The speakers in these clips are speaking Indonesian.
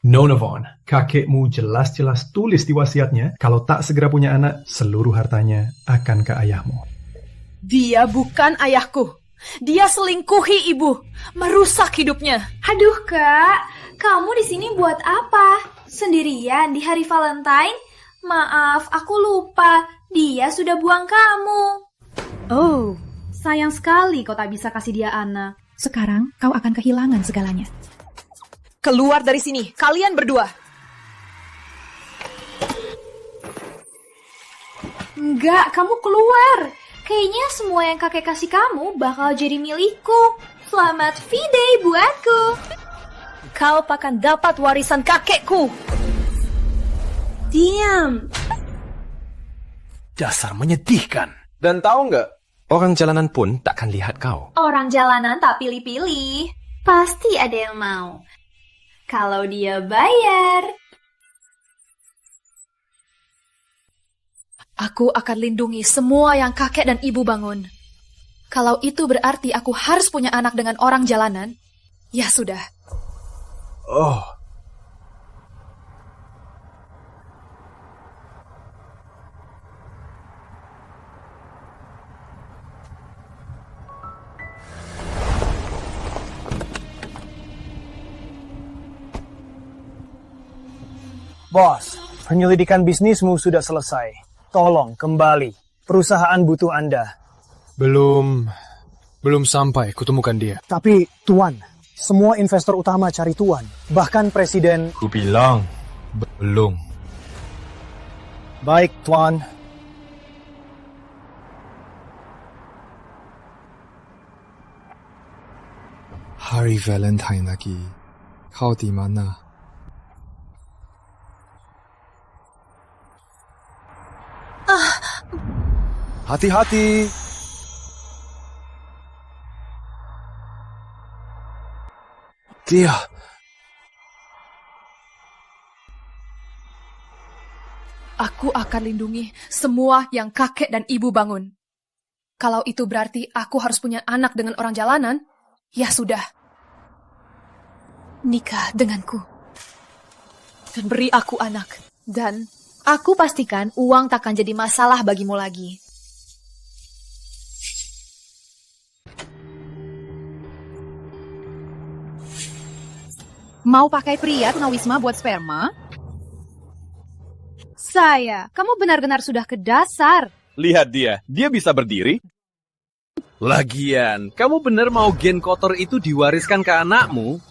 Nonavon, kakekmu jelas-jelas tulis di wasiatnya kalau tak segera punya anak, seluruh hartanya akan ke ayahmu. Dia bukan ayahku. Dia selingkuhi ibu, merusak hidupnya. Aduh Kak, kamu di sini buat apa? Sendirian di hari Valentine? Maaf, aku lupa. Dia sudah buang kamu. Oh, sayang sekali kau tak bisa kasih dia anak. Sekarang kau akan kehilangan segalanya. Keluar dari sini, kalian berdua. Enggak, kamu keluar. Kayaknya semua yang kakek kasih kamu bakal jadi milikku. Selamat V-Day buatku. Kau akan dapat warisan kakekku. Diam. Dasar menyedihkan. Dan tahu nggak? Orang jalanan pun takkan lihat kau. Orang jalanan tak pilih-pilih. Pasti ada yang mau. Kalau dia bayar. Aku akan lindungi semua yang kakek dan ibu bangun. Kalau itu berarti aku harus punya anak dengan orang jalanan, ya sudah. Oh. Bos, penyelidikan bisnismu sudah selesai. Tolong kembali. Perusahaan butuh Anda. Belum sampai kutemukan dia. Tapi, Tuan, semua investor utama cari Tuan. Bahkan Presiden... Ku bilang, belum. Baik, Tuan. Hari Valentine lagi. Kau di mana? Hati-hati. Dia. Aku akan lindungi semua yang kakek dan ibu bangun. Kalau itu berarti aku harus punya anak dengan orang jalanan, ya sudah. Nikah denganku. Dan beri aku anak. Dan aku pastikan uang takkan jadi masalah bagimu lagi. Mau pakai pria tunawisma buat sperma? Saya, kamu benar-benar sudah ke dasar. Lihat dia bisa berdiri. Lagian, kamu benar mau gen kotor itu diwariskan ke anakmu?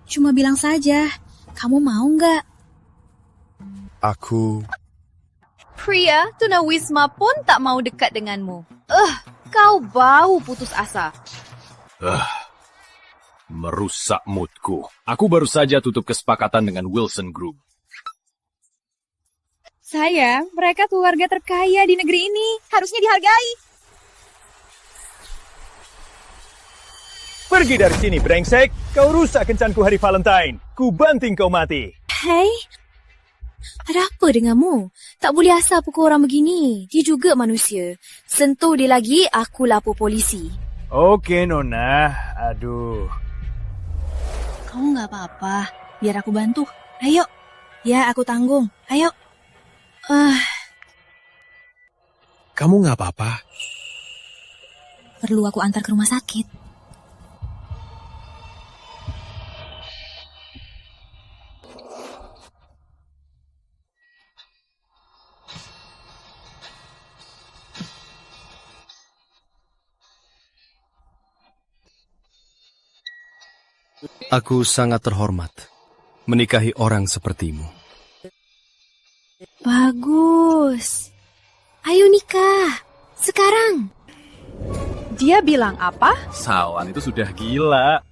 Cuma bilang saja, kamu mau nggak? Aku... Pria tunawisma pun tak mau dekat denganmu. Kau bau putus asa. Merusak moodku. Aku baru saja tutup kesepakatan dengan Wilson Group. Sayang, mereka keluarga terkaya di negeri ini. Harusnya dihargai. Pergi dari sini, brengsek. Kau rusak kencanku hari Valentine. Ku banting kau mati. Hei, ada apa denganmu? Tak boleh asal pukul orang begini. Dia juga manusia. Sentuh dia lagi, aku lapor polisi. Oke, Nona. Aduh. Kamu nggak apa-apa. Biar aku bantu. Ayo. Ya, aku tanggung. Ayo. Kamu nggak apa-apa? Perlu aku antar ke rumah sakit. Aku sangat terhormat menikahi orang sepertimu. Bagus. Ayo nikah. Sekarang. Dia bilang apa? Sawan itu sudah gila.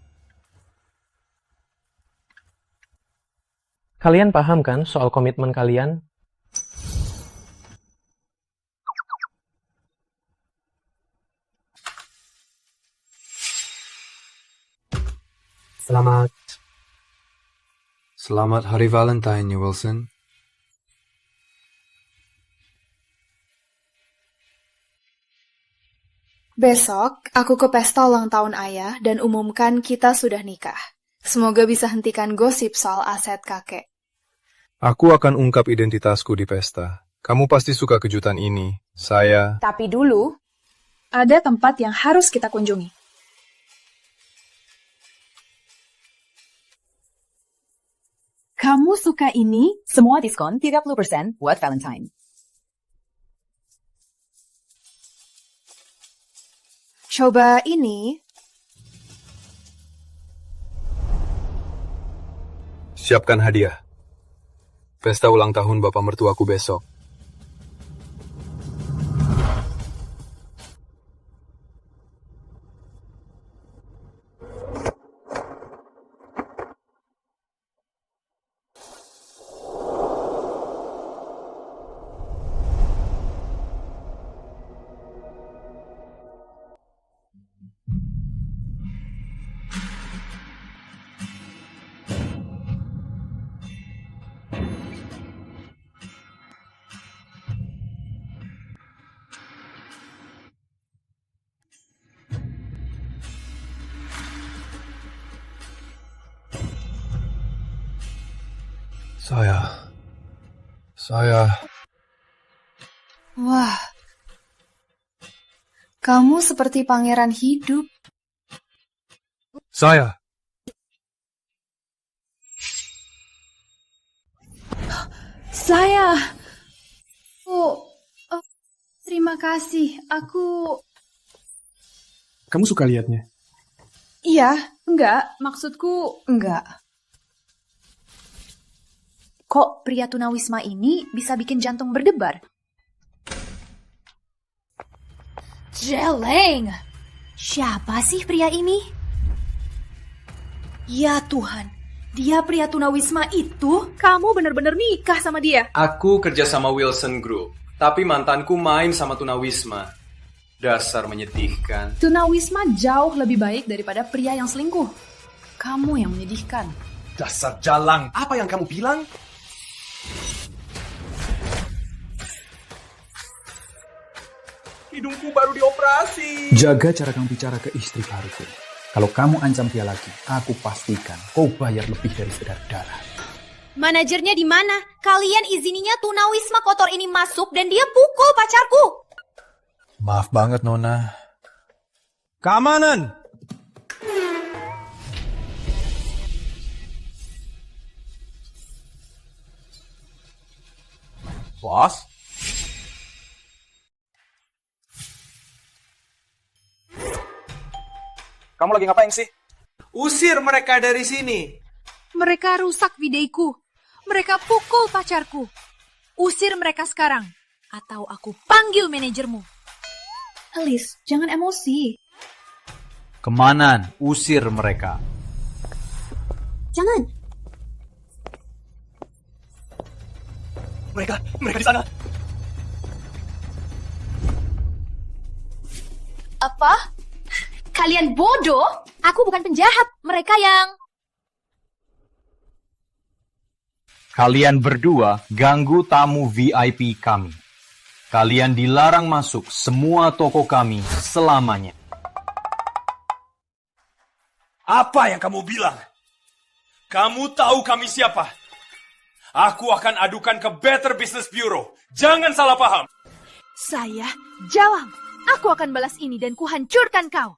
Kalian paham kan soal komitmen kalian? Selamat Hari Valentine, ya Wilson. Besok, aku ke pesta ulang tahun ayah dan umumkan kita sudah nikah. Semoga bisa hentikan gosip soal aset kakek. Aku akan ungkap identitasku di pesta. Kamu pasti suka kejutan ini. Saya... Tapi dulu, ada tempat yang harus kita kunjungi. Kamu suka ini? Semua diskon 30% buat Valentine. Coba ini. Siapkan hadiah. Pesta ulang tahun bapak mertuaku besok. Saya... Wah, kamu seperti pangeran hidup. Saya... Terima kasih. Kamu suka lihatnya? Iya, enggak. Maksudku, enggak. Kok pria tunawisma ini bisa bikin jantung berdebar? Jeleng! Siapa sih pria ini? Ya Tuhan, dia pria tunawisma itu? Kamu benar-benar nikah sama dia? Aku kerja sama Wilson Group, tapi mantanku main sama tunawisma. Dasar menyedihkan. Tunawisma jauh lebih baik daripada pria yang selingkuh. Kamu yang menyedihkan. Dasar jalang, apa yang kamu bilang? Hidungku baru dioperasi. Jaga cara kamu bicara ke istri baruku. Kalau kamu ancam dia lagi, aku pastikan kau bayar lebih dari sekedar darah. Manajernya di mana? Kalian izininya tunawisma kotor ini masuk dan dia pukul pacarku. Maaf banget, Nona. Keamanan! Bos? Kamu lagi ngapain sih? Usir mereka dari sini. Mereka rusak videoku. Mereka pukul pacarku. Usir mereka sekarang. Atau aku panggil manajermu. Alice, jangan emosi. Kemanan, usir mereka. Jangan. Mereka di sana. Apa? Kalian bodoh? Aku bukan penjahat. Mereka yang... Kalian berdua ganggu tamu VIP kami. Kalian dilarang masuk semua toko kami selamanya. Apa yang kamu bilang? Kamu tahu kami siapa? Aku akan adukan ke Better Business Bureau. Jangan salah paham. Saya Jalang. Aku akan balas ini dan kuhancurkan kau.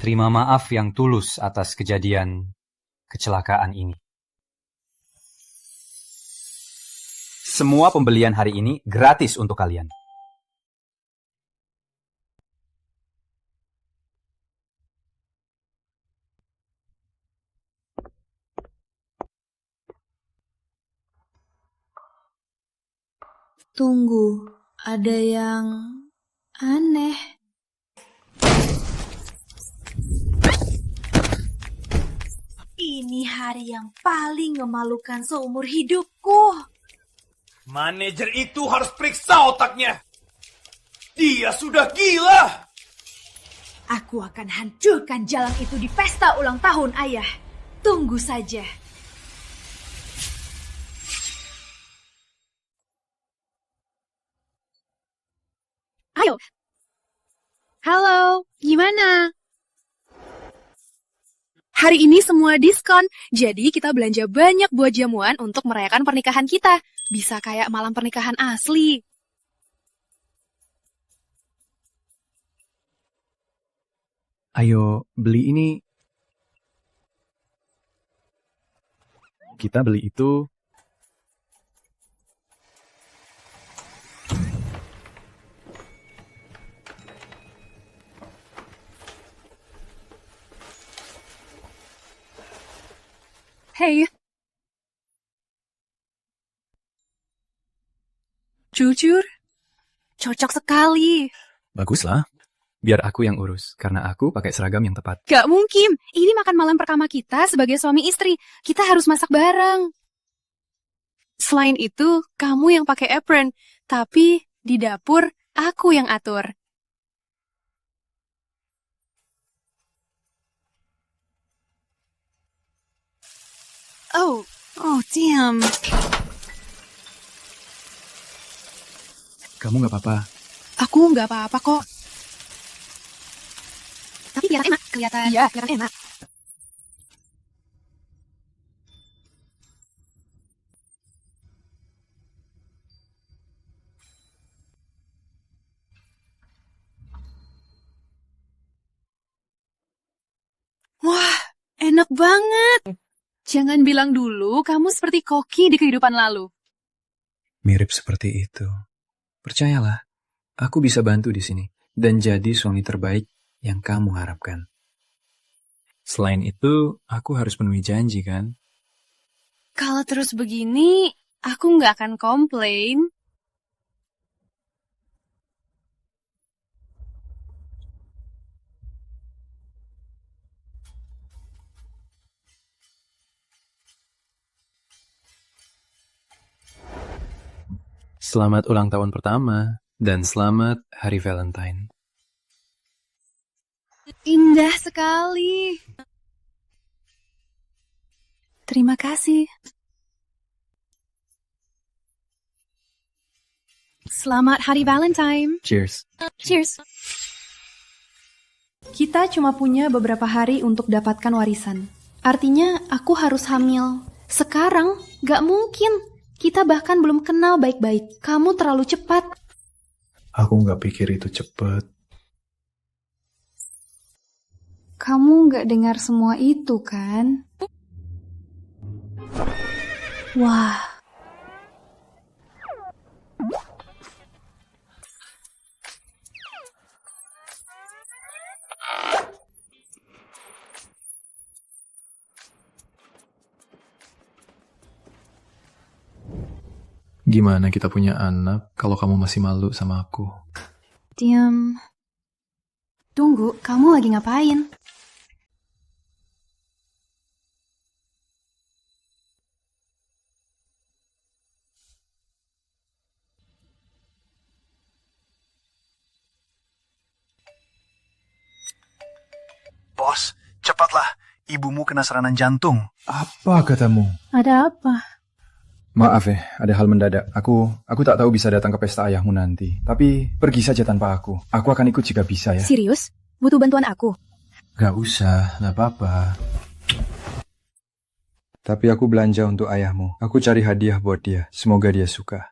Terima maaf yang tulus atas kejadian kecelakaan ini. Semua pembelian hari ini gratis untuk kalian. Tunggu, ada yang aneh. Ini hari yang paling memalukan seumur hidupku. Manajer itu harus periksa otaknya. Dia sudah gila. Aku akan hancurkan Jalang itu di pesta ulang tahun ayah. Tunggu saja. Ayo. Halo, gimana? Hari ini semua diskon, jadi kita belanja banyak buat jamuan untuk merayakan pernikahan kita. Bisa kayak malam pernikahan asli. Ayo, beli ini. Kita beli itu. Hey. Jujur, cocok sekali. Baguslah. Biar aku yang urus, karena aku pakai seragam yang tepat. Gak mungkin, ini makan malam pertama kita sebagai suami istri. Kita harus masak bareng. Selain itu, kamu yang pakai apron, tapi di dapur aku yang atur. Oh, damn. Kamu gak apa-apa? Aku gak apa-apa kok. Tapi kelihatan enak, kelihatan enak. Wah, enak banget. Jangan bilang dulu kamu seperti Koki di kehidupan lalu. Mirip seperti itu. Percayalah, aku bisa bantu di sini dan jadi suami terbaik yang kamu harapkan. Selain itu, aku harus penuhi janji, kan? Kalau terus begini, aku nggak akan komplain. Selamat ulang tahun pertama, dan selamat Hari Valentine. Indah sekali. Terima kasih. Selamat Hari Valentine. Cheers. Cheers. Kita cuma punya beberapa hari untuk dapatkan warisan. Artinya aku harus hamil. Sekarang gak mungkin. Kita bahkan belum kenal baik-baik. Kamu terlalu cepat. Aku nggak pikir itu cepat. Kamu nggak dengar semua itu, kan? Wah. Gimana kita punya anak kalau kamu masih malu sama aku? Diam. Tunggu, kamu lagi ngapain? Bos, cepatlah. Ibumu kena serangan jantung. Apa katamu? Ada apa? Maaf ya, ada hal mendadak. Aku tak tahu bisa datang ke pesta ayahmu nanti. Tapi pergi saja tanpa aku. Aku akan ikut jika bisa ya. Serius? Butuh bantuan aku? Gak usah, gak apa-apa. Tapi aku belanja untuk ayahmu. Aku cari hadiah buat dia. Semoga dia suka.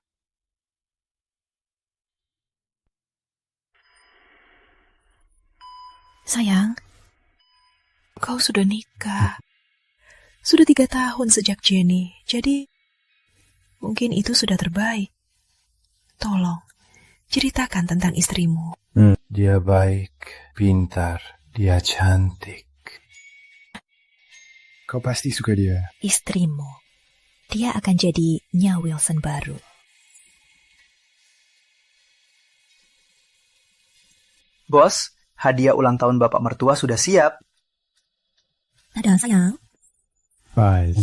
Sayang, kau sudah nikah. Sudah 3 tahun sejak Jenny. Jadi mungkin itu sudah terbaik. Tolong, ceritakan tentang istrimu. Dia baik, pintar, dia cantik. Kau pasti suka dia. Istrimu, dia akan jadi Nya Wilson baru. Bos, hadiah ulang tahun bapak mertua sudah siap. Ada sayang. Bye.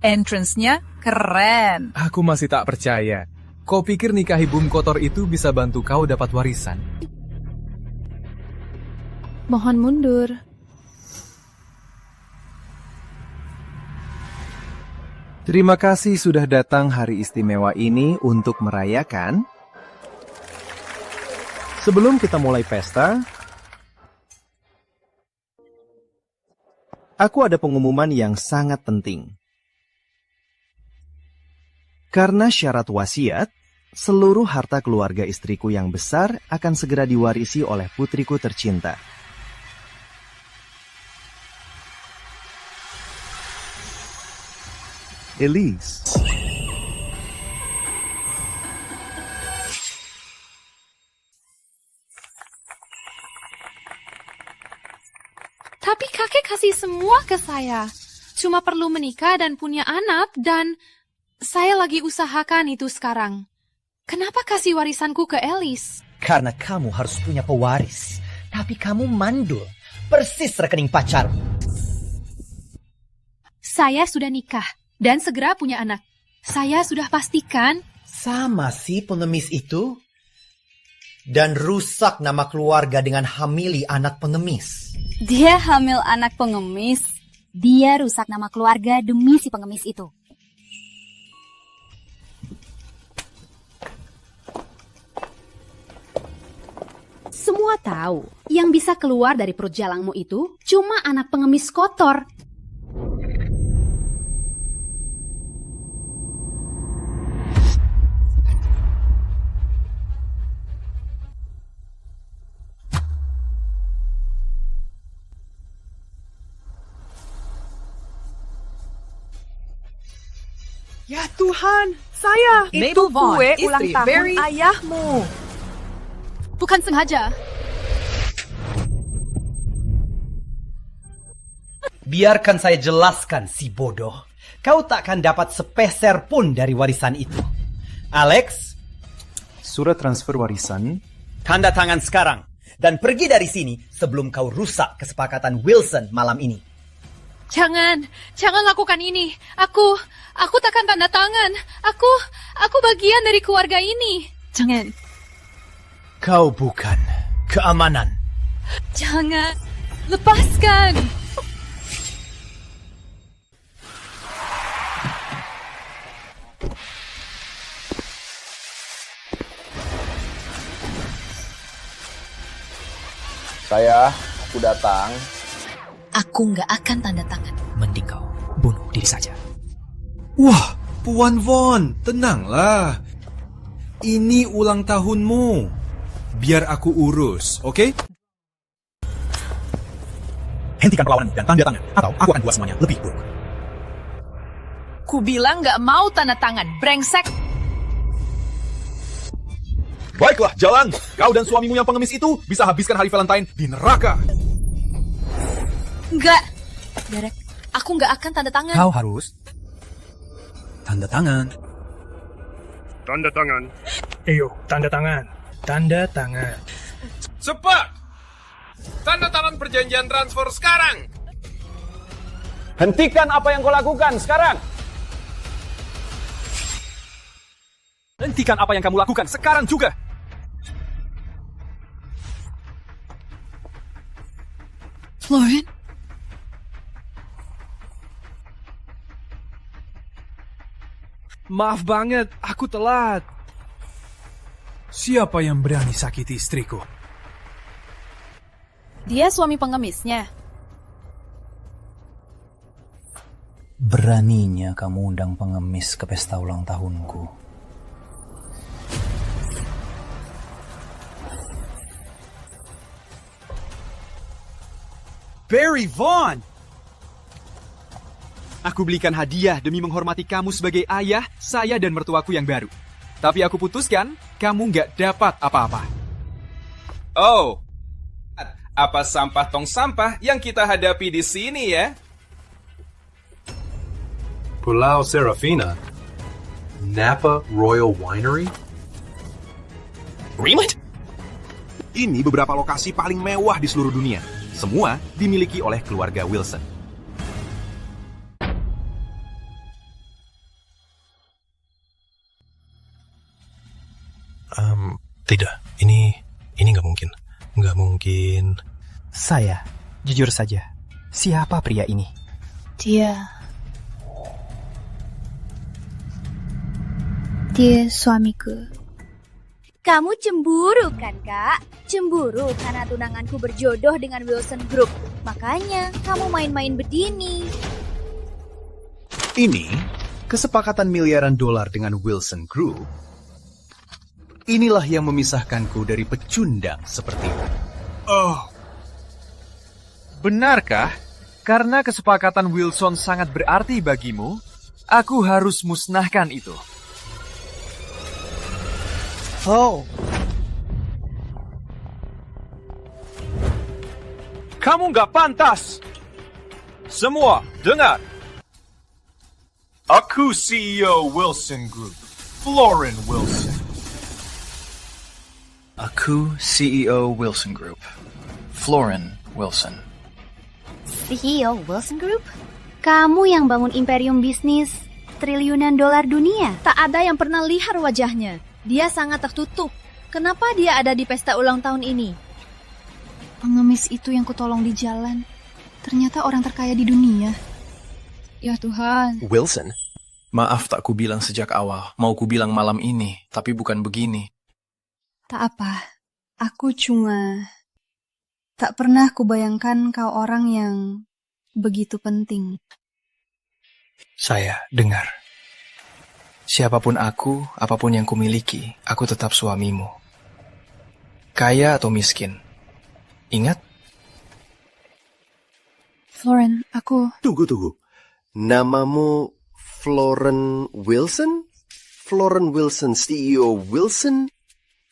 Entrance-nya keren. Aku masih tak percaya. Kau pikir nikahi bum kotor itu bisa bantu kau dapat warisan? Mohon mundur. Terima kasih sudah datang hari istimewa ini untuk merayakan. Sebelum kita mulai pesta, aku ada pengumuman yang sangat penting. Karena syarat wasiat, seluruh harta keluarga istriku yang besar akan segera diwarisi oleh putriku tercinta. Elise. Tapi kakek kasih semua ke saya. Cuma perlu menikah dan punya anak, dan saya lagi usahakan itu sekarang. Kenapa kasih warisanku ke Elise? Karena kamu harus punya pewaris. Tapi kamu mandul. Persis rekening pacar. Saya sudah nikah dan segera punya anak. Saya sudah pastikan. Sama si pengemis itu. Dan rusak nama keluarga dengan hamili anak pengemis. Dia hamil anak pengemis. Dia rusak nama keluarga demi si pengemis itu. Semua tahu, yang bisa keluar dari perut jalangmu itu cuma anak pengemis kotor. Ya Tuhan, saya itu kue ulang tahun ayahmu. Bukan sengaja. Biarkan saya jelaskan, si bodoh. Kau takkan dapat sepeser pun dari warisan itu. Alex? Surat transfer warisan? Tanda tangan sekarang. Dan pergi dari sini sebelum kau rusak kesepakatan Wilson malam ini. Jangan lakukan ini. Aku takkan tanda tangan. Aku bagian dari keluarga ini. Jangan. Kau bukan keamanan. Jangan. Lepaskan. Aku datang. Aku nggak akan tanda tangan. Mending kau bunuh diri saja. Wah, Puan Von, tenanglah. Ini ulang tahunmu. Biar aku urus, oke? Hentikan perlawanan dan tanda tangan, atau aku akan buat semuanya lebih buruk. Ku bilang nggak mau tanda tangan, brengsek. Baiklah, jalan. Kau dan suamimu yang pengemis itu bisa habiskan hari Valentine di neraka. Enggak, Derek. Aku nggak akan tanda tangan. Kau harus tanda tangan. Tanda tangan. Ayo, tanda tangan. Tanda tangan. Cepat! Tanda tangan perjanjian transfer sekarang! Hentikan apa yang kau lakukan sekarang! Hentikan apa yang kamu lakukan sekarang juga! Lauren? Maaf banget, aku telat. Siapa yang berani sakiti istriku? Dia suami pengemisnya. Beraninya kamu undang pengemis ke pesta ulang tahunku. Barry Vaughn! Aku belikan hadiah demi menghormati kamu sebagai ayah, saya dan mertuaku yang baru. Tapi aku putuskan, kamu nggak dapat apa-apa. Oh, apa sampah tong sampah yang kita hadapi di sini ya? Pulau Serafina, Napa Royal Winery. Really? Ini beberapa lokasi paling mewah di seluruh dunia. Semua dimiliki oleh keluarga Wilson. Tidak, ini nggak mungkin. Nggak mungkin. Saya, jujur saja, siapa pria ini? Dia Dia suamiku. Kamu cemburu kan, Kak? Cemburu karena tunanganku berjodoh dengan Wilson Group. Makanya kamu main-main begini. Ini kesepakatan miliaran dolar dengan Wilson Group. Inilah yang memisahkanku dari pecundang seperti itu. Oh. Benarkah? Karena kesepakatan Wilson sangat berarti bagimu, aku harus musnahkan itu. Oh. Kamu nggak pantas. Semua, dengar. Aku CEO Wilson Group, Florin Wilson. Aku CEO Wilson Group, Florin Wilson. CEO Wilson Group? Kamu yang bangun imperium bisnis triliunan dolar dunia. Tak ada yang pernah lihat wajahnya. Dia sangat tertutup. Kenapa dia ada di pesta ulang tahun ini? Pengemis itu yang kutolong di jalan. Ternyata orang terkaya di dunia. Ya Tuhan. Wilson, maaf tak ku bilang sejak awal. Mau ku bilang malam ini, tapi bukan begini. Tak apa. Aku cuma tak pernah kubayangkan kau orang yang begitu penting. Saya, dengar. Siapapun aku, apapun yang kumiliki, aku tetap suamimu. Kaya atau miskin. Ingat? Florin, aku... Tunggu. Namamu Florin Wilson? Florin Wilson, CEO Wilson?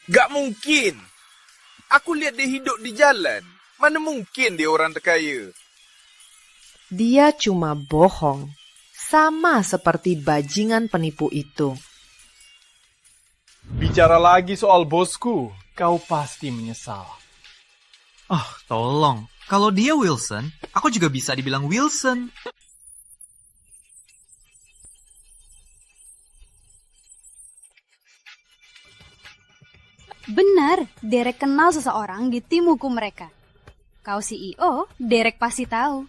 Gak mungkin. Aku lihat dia hidup di jalan. Mana mungkin dia orang terkaya? Dia cuma bohong. Sama seperti bajingan penipu itu. Bicara lagi soal bosku, kau pasti menyesal. Oh, tolong. Kalau dia Wilson, aku juga bisa dibilang Wilson. Benar, Derek kenal seseorang di tim hukum mereka. Kau CEO, Derek pasti tahu.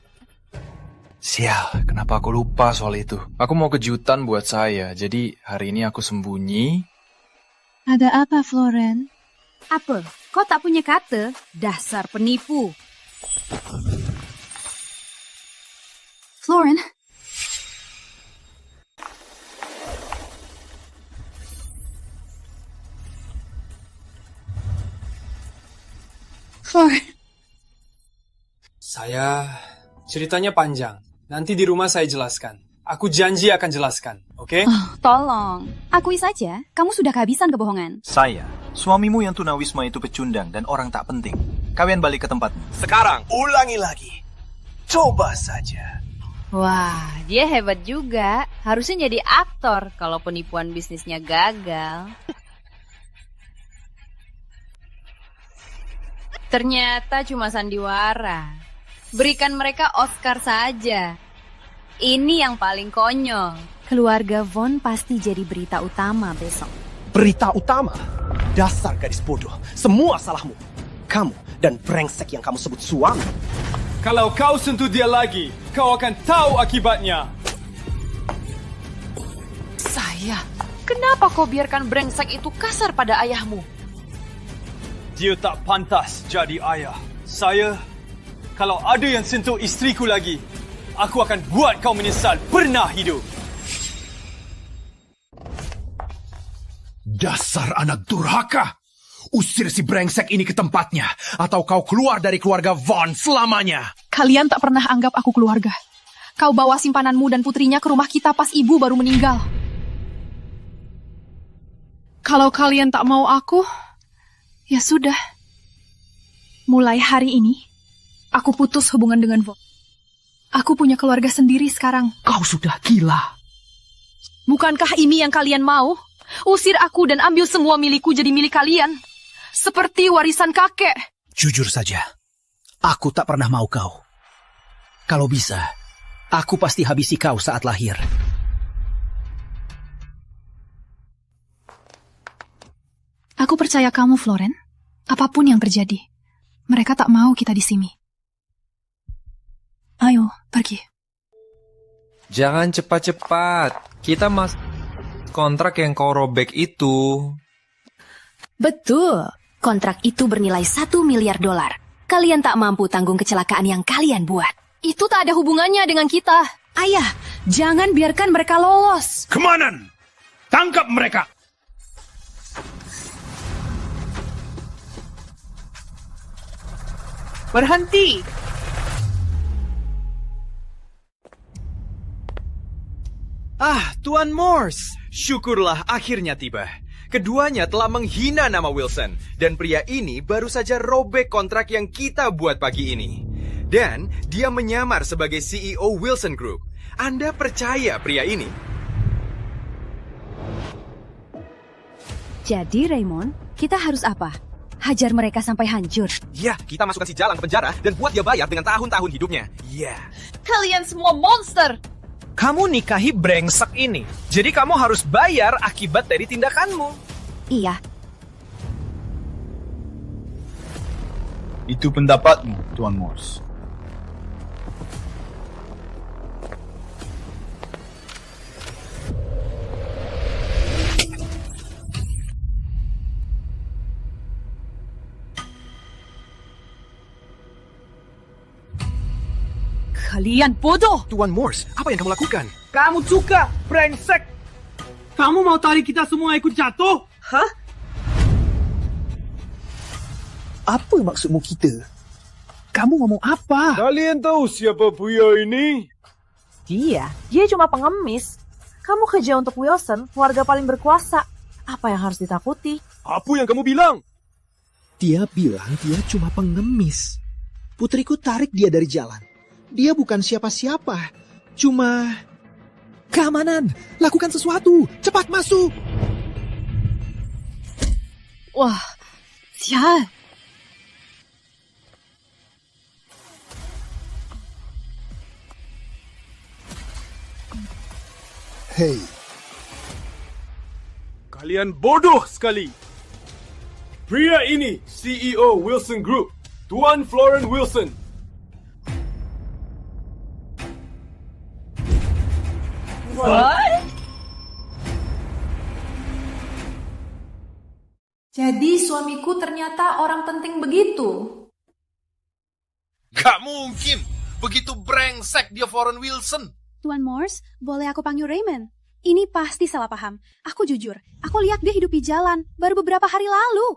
Sial, kenapa aku lupa soal itu? Aku mau kejutan buat saya, jadi hari ini aku sembunyi. Ada apa, Florin? Apa? Kau tak punya kata? Dasar penipu. Florin? Florin? Ceritanya panjang. Nanti di rumah saya jelaskan. Aku janji akan jelaskan, oke? Oh, tolong. Akui saja, kamu sudah kehabisan kebohongan. Saya, suamimu yang tunawisma itu pecundang dan orang tak penting. Kalian balik ke tempatmu. Sekarang, ulangi lagi. Coba saja. Wah, dia hebat juga. Harusnya jadi aktor kalau penipuan bisnisnya gagal. Ternyata cuma sandiwara. Berikan mereka Oscar saja. Ini yang paling konyol. Keluarga Von pasti jadi berita utama besok. Berita utama? Dasar gadis bodoh. Semua salahmu. Kamu dan brengsek yang kamu sebut suami. Kalau kau sentuh dia lagi, kau akan tahu akibatnya. Saya? Kenapa kau biarkan brengsek itu kasar pada ayahmu? Dia tak pantas jadi ayah. Kalau ada yang sentuh istriku lagi, aku akan buat kau menyesal pernah hidup. Dasar anak durhaka! Usir si brengsek ini ke tempatnya, atau kau keluar dari keluarga Von selamanya. Kalian tak pernah anggap aku keluarga. Kau bawa simpananmu dan putrinya ke rumah kita pas ibu baru meninggal. Kalau kalian tak mau aku, ya sudah. Mulai hari ini, aku putus hubungan dengan Von. Aku punya keluarga sendiri sekarang. Kau sudah gila. Bukankah ini yang kalian mau? Usir aku dan ambil semua milikku jadi milik kalian. Seperti warisan kakek. Jujur saja, aku tak pernah mau kau. Kalau bisa, aku pasti habisi kau saat lahir. Aku percaya kamu, Florin. Apapun yang terjadi, mereka tak mau kita di sini. Ayo, pergi. Jangan cepat-cepat. kontrak yang kau robek itu. Betul. Kontrak itu bernilai $1 miliar. Kalian tak mampu tanggung kecelakaan yang kalian buat. Itu tak ada hubungannya dengan kita. Ayah, jangan biarkan mereka lolos. Kemanan! Tangkap mereka! Berhenti! Tuan Morse, syukurlah akhirnya tiba. Keduanya telah menghina nama Wilson, dan pria ini baru saja robek kontrak yang kita buat pagi ini. Dan dia menyamar sebagai CEO Wilson Group. Anda percaya pria ini? Jadi Raymond, kita harus apa? Hajar mereka sampai hancur. Ya, kita masukkan si Jalang ke penjara dan buat dia bayar dengan tahun-tahun hidupnya. Ya. Kalian semua monster! Kamu nikahi brengsek ini, jadi kamu harus bayar akibat dari tindakanmu. Iya. Itu pendapatmu, Tuan Morse. Kalian bodoh! Tuan Morse, apa yang kamu lakukan? Kamu suka, brengsek! Kamu mau tarik kita semua ikut jatuh? Hah? Apa maksudmu kita? Kamu ngomong apa? Kalian tahu siapa Buya ini? Dia cuma pengemis. Kamu kerja untuk Wilson, keluarga paling berkuasa. Apa yang harus ditakuti? Apa yang kamu bilang? Dia bilang dia cuma pengemis. Putriku tarik dia dari jalan. Dia bukan siapa-siapa. Cuma... Keamanan! Lakukan sesuatu! Cepat masuk! Wah, sial. Hei. Kalian bodoh sekali. Pria ini CEO Wilson Group, Tuan Florence Wilson. What? Jadi suamiku ternyata orang penting begitu. Gak mungkin. Begitu brengsek dia Florence Wilson. Tuan Morse, boleh aku panggil Raymond? Ini pasti salah paham. Aku jujur, aku lihat dia hidup di jalan baru beberapa hari lalu.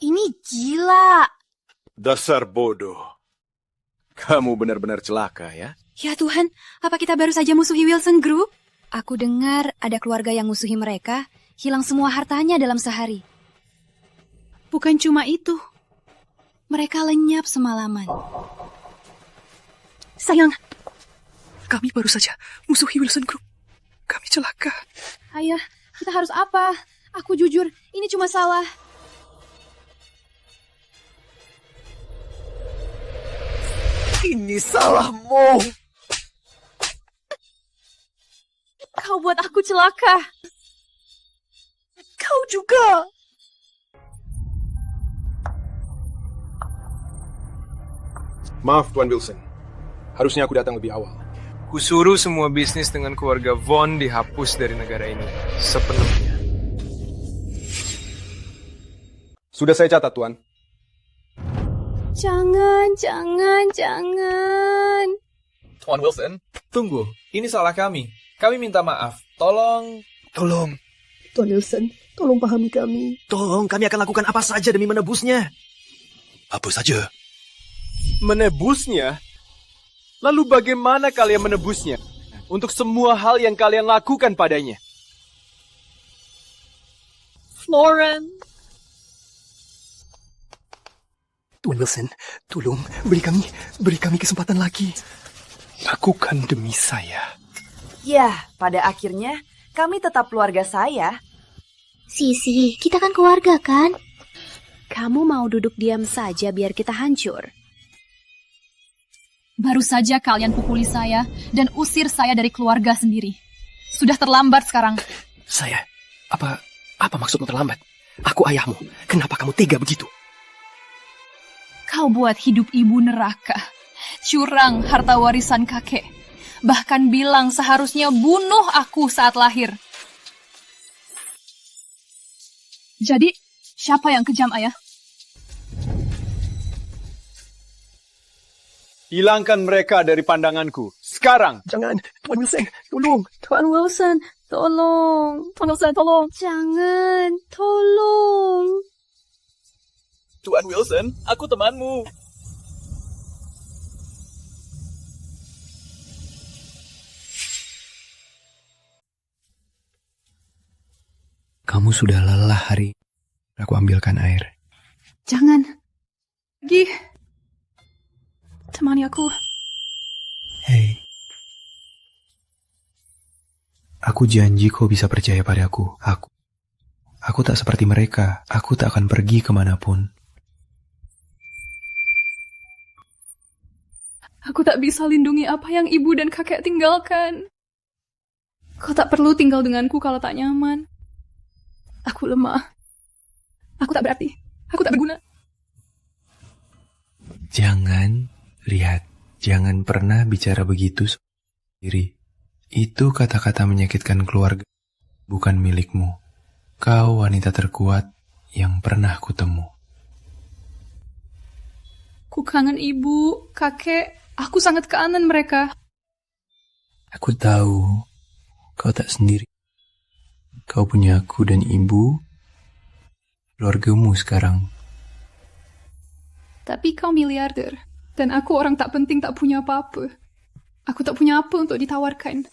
Ini gila. Dasar bodoh. Kamu benar-benar celaka ya? Ya Tuhan, apa kita baru saja musuhi Wilson Group? Aku dengar ada keluarga yang musuhi mereka, hilang semua hartanya dalam sehari. Bukan cuma itu. Mereka lenyap semalaman. Sayang, kami baru saja musuhi Wilson Group. Kami celaka. Ayah, kita harus apa? Aku jujur, ini cuma salah. Ini salahmu. Kau buat aku celaka. Kau juga. Maaf, Tuan Wilson. Harusnya aku datang lebih awal. Kusuruh semua bisnis dengan keluarga Von dihapus dari negara ini. Sepenuhnya. Sudah saya catat, Tuan. Jangan. Tuan Wilson, tunggu. Ini salah kami. Kami minta maaf. Tolong. Tuan Wilson, tolong pahami kami. Tolong, kami akan lakukan apa saja demi menebusnya. Apa saja? Menebusnya? Lalu bagaimana kalian menebusnya? Untuk semua hal yang kalian lakukan padanya. Florence. Tuan Wilson, tolong beri kami kesempatan lagi. Lakukan demi saya. Ya, pada akhirnya kami tetap keluarga saya. Sisi, kita kan keluarga kan? Kamu mau duduk diam saja biar kita hancur? Baru saja kalian pukuli saya dan usir saya dari keluarga sendiri. Sudah terlambat sekarang. Saya? Apa maksudmu terlambat? Aku ayahmu. Kenapa kamu tega begitu? Kau buat hidup ibu neraka. Curang harta warisan kakek. Bahkan bilang seharusnya bunuh aku saat lahir. Jadi, siapa yang kejam, Ayah? Hilangkan mereka dari pandanganku. Sekarang. Jangan, Tuan Wilson, tolong. Tuan Wilson, tolong. Tuan Wilson, tolong. Jangan, tolong. Tuan Wilson, aku temanmu. Kamu sudah lelah hari. Aku ambilkan air. Jangan. Pergi. Temani aku. Hei. Aku janji kau bisa percaya padaku. Aku tak seperti mereka. Aku tak akan pergi kemanapun. Aku tak bisa lindungi apa yang ibu dan kakek tinggalkan. Kau tak perlu tinggal denganku kalau tak nyaman. Aku lemah. Aku tak berarti. Aku tak berguna. Jangan, lihat. Jangan pernah bicara begitu sendiri. Itu kata-kata menyakitkan keluarga. Bukan milikmu. Kau wanita terkuat yang pernah kutemu. Ku kangen ibu, kakek. Aku sangat kangen mereka. Aku tahu kau tak sendiri. Kau punya aku dan ibu, keluargamu sekarang. Tapi kau miliarder, dan aku orang tak penting, tak punya apa-apa. Aku tak punya apa untuk ditawarkan.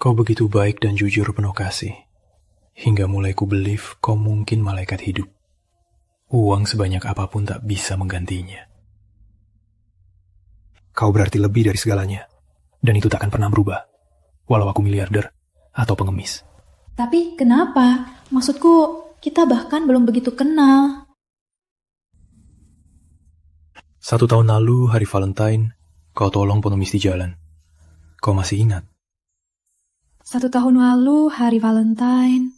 Kau begitu baik dan jujur penuh kasih. Hingga mulai ku believe kau mungkin malaikat hidup. Uang sebanyak apapun tak bisa menggantinya. Kau berarti lebih dari segalanya. Dan itu tak akan pernah berubah. Walau aku miliarder atau pengemis. Tapi kenapa? Maksudku, kita bahkan belum begitu kenal. 1 tahun lalu, hari Valentine, kau tolong pengemis di jalan. Kau masih ingat? 1 tahun lalu, hari Valentine.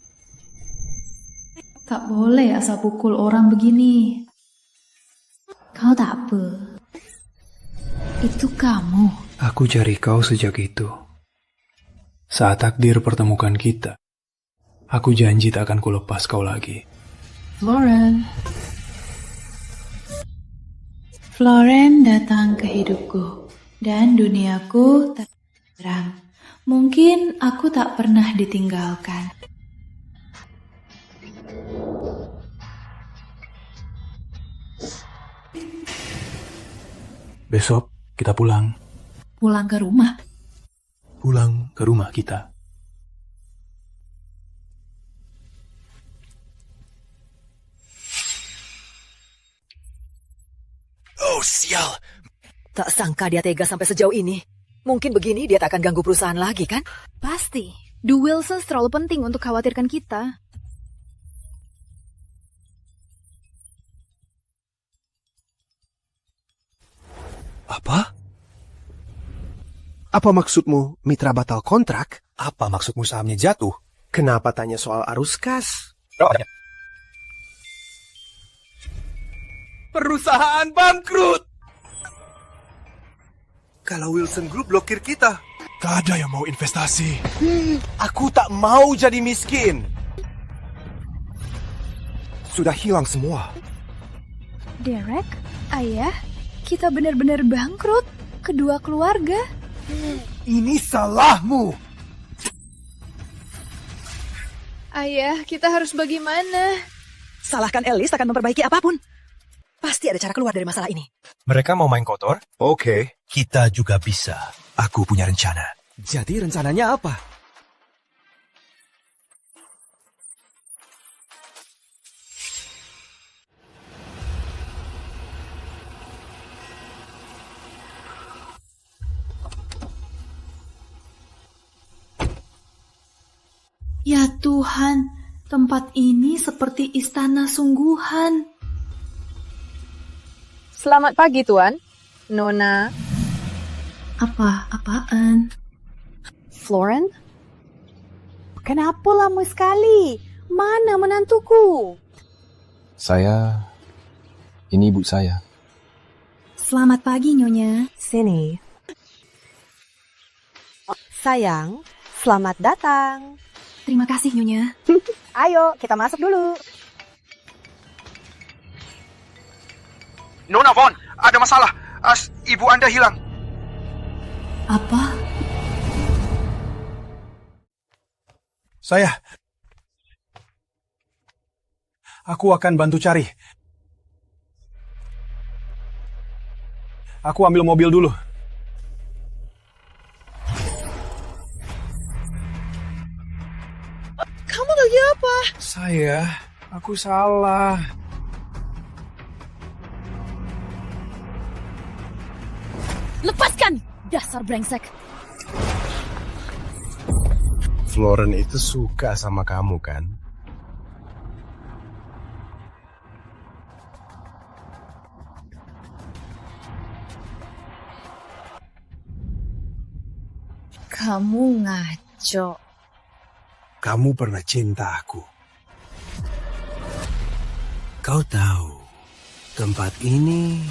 Tak boleh asal pukul orang begini. Kau tak apa. Itu kamu. Aku cari kau sejak itu. Saat takdir pertemukan kita, aku janji tak akan kulepas kau lagi. Floren datang ke hidupku. Dan duniaku terang. Mungkin aku tak pernah ditinggalkan. Besok kita pulang. Pulang ke rumah. Pulang ke rumah kita. Oh, sial. Tak sangka dia tega sampai sejauh ini. Mungkin begini dia tak akan ganggu perusahaan lagi, kan? Pasti. The Wilsons terlalu penting untuk khawatirkan kita. Apa? Apa maksudmu mitra batal kontrak? Apa maksudmu sahamnya jatuh? Kenapa tanya soal arus kas? Perusahaan bangkrut! Kalau Wilson Group blokir kita. Tak ada yang mau investasi. Aku tak mau jadi miskin. Sudah hilang semua. Derek, ayah, kita benar-benar bangkrut. Kedua keluarga. Ini salahmu. Ayah, kita harus bagaimana? Salahkan Alice akan memperbaiki apapun. Pasti ada cara keluar dari masalah ini. Mereka mau main kotor? Oke, kita juga bisa. Aku punya rencana. Jadi rencananya apa? Ya Tuhan, tempat ini seperti istana sungguhan. Selamat pagi, Tuan. Nona. Apaan? Floren? Kenapa lama sekali? Mana menantuku? Ini ibu saya. Selamat pagi, Nyonya. Sini. Sayang, selamat datang. Terima kasih, Nyonya. Ayo, kita masuk dulu. Nona Von, ada masalah. Ibu Anda hilang. Apa? Aku akan bantu cari. Aku ambil mobil dulu. Kamu lagi apa? Aku salah. Lepaskan, dasar brengsek. Floren itu suka sama kamu, kan? Kamu ngaco. Kamu pernah cinta aku. Kau tahu, tempat ini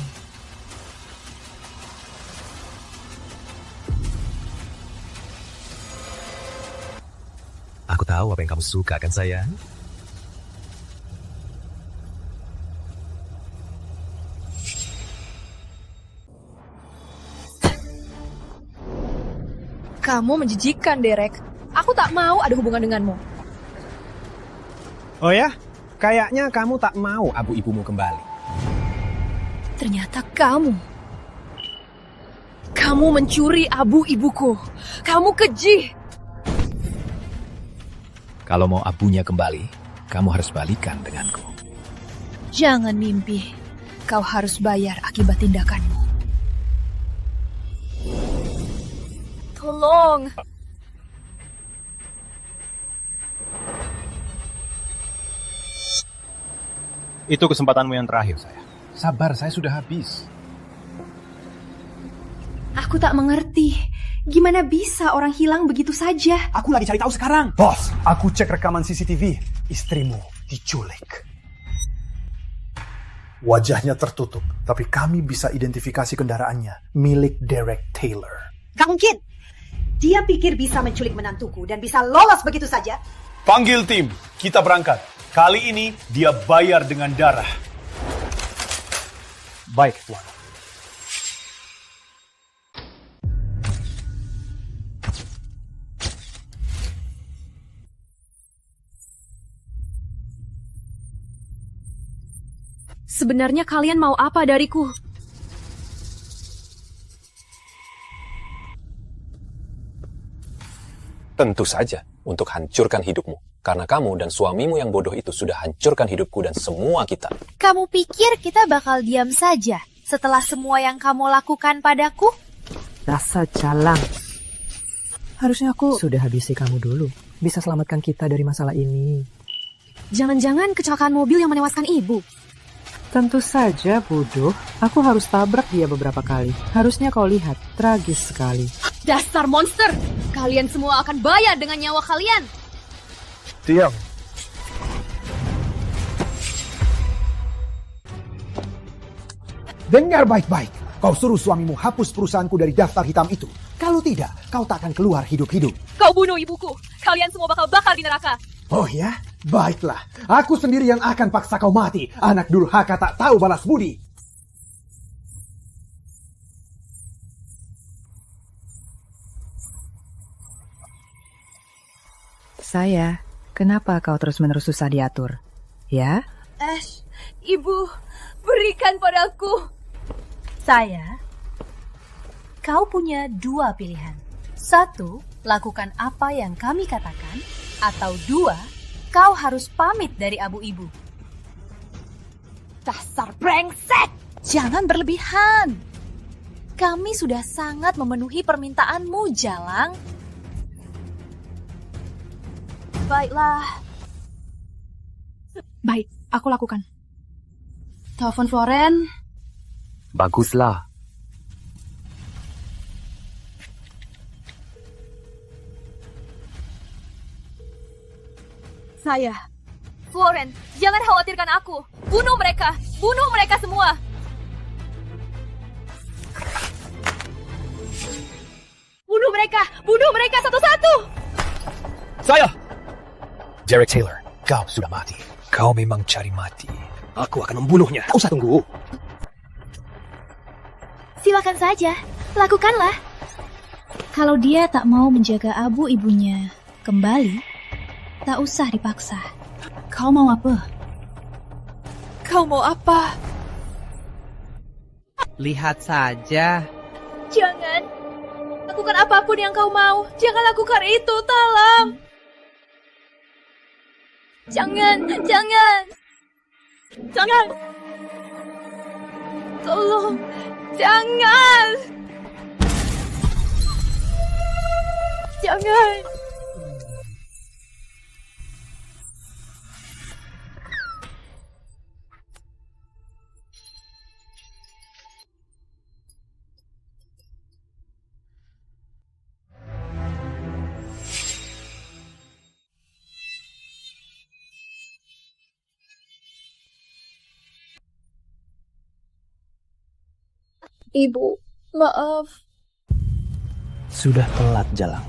Aku tahu apa yang kamu suka, kan sayang? Kamu menjijikan, Derek. Aku tak mau ada hubungan denganmu. Oh ya? Kayaknya kamu tak mau abu-ibumu kembali. Ternyata kamu. Kamu mencuri abu ibuku. Kamu keji. Kalau mau abunya kembali, kamu harus balikan denganku. Jangan mimpi. Kau harus bayar akibat tindakanmu. Tolong. Itu kesempatanmu yang terakhir, saya. Sabar, saya sudah habis. Aku tak mengerti. Gimana bisa orang hilang begitu saja? Aku lagi cari tahu sekarang. Bos, aku cek rekaman CCTV. Istrimu diculik. Wajahnya tertutup, tapi kami bisa identifikasi kendaraannya. Milik Derek Taylor. Gak mungkin. Dia pikir bisa menculik menantuku dan bisa lolos begitu saja. Panggil tim, kita berangkat. Kali ini dia bayar dengan darah. Baik, Tuan. Sebenarnya kalian mau apa dariku? Tentu saja, untuk hancurkan hidupmu. Karena kamu dan suamimu yang bodoh itu sudah hancurkan hidupku dan semua kita. Kamu pikir kita bakal diam saja setelah semua yang kamu lakukan padaku? Dasar jalang. Harusnya aku Sudah habisi kamu dulu. Bisa selamatkan kita dari masalah ini. Jangan-jangan kecelakaan mobil yang menewaskan ibu. tentu saja bodoh. Aku harus tabrak dia beberapa kali. Harusnya kau lihat, tragis sekali. Dasar monster! Kalian semua akan bayar dengan nyawa kalian! Diam. Dengar baik-baik. Kau suruh suamimu hapus perusahaanku dari daftar hitam itu. Kalau tidak, kau tak akan keluar hidup-hidup. Kau bunuh ibuku. Kalian semua bakal bakar di neraka. Oh ya? Baiklah. Aku sendiri yang akan paksa kau mati. Anak durhaka tak tahu balas budi. Saya, kenapa kau terus-menerus susah diatur? Ya? Ash, ibu, berikan padaku. Saya, kau punya dua pilihan. Satu, lakukan apa yang kami katakan. Atau dua, kau harus pamit dari abu ibu. Dasar brengsek! Jangan berlebihan. Kami sudah sangat memenuhi permintaanmu, Jalang. Baiklah. Baik, aku lakukan. Telepon Floren. Baguslah. Saya, Floren, jangan khawatirkan aku. Bunuh mereka semua. Bunuh mereka satu-satu. Saya! Derek Taylor, kau sudah mati. Kau memang cari mati. Aku akan membunuhnya. Tak usah tunggu. Silakan saja, lakukanlah. Kalau dia tak mau menjaga abu ibunya kembali, tak usah dipaksa. Kau mau apa? Kau mau apa? Lihat saja. Jangan. Lakukan apapun yang kau mau. Jangan lakukan itu, tolong. Jangan. Tolong. Jangan. Ibu, maaf. Sudah telat, Jalang.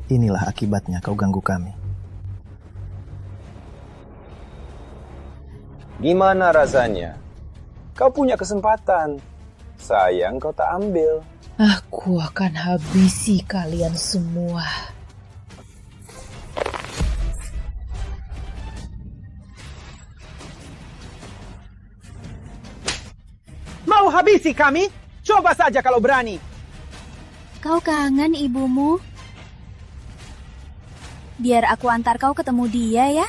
Inilah akibatnya kau ganggu kami. Gimana rasanya? Kau punya kesempatan. Sayang kau tak ambil. Aku akan habisi kalian semua. Mau habisi kami? Coba saja kalau berani. Kau kangen ibumu? Biar aku antar kau ketemu dia ya.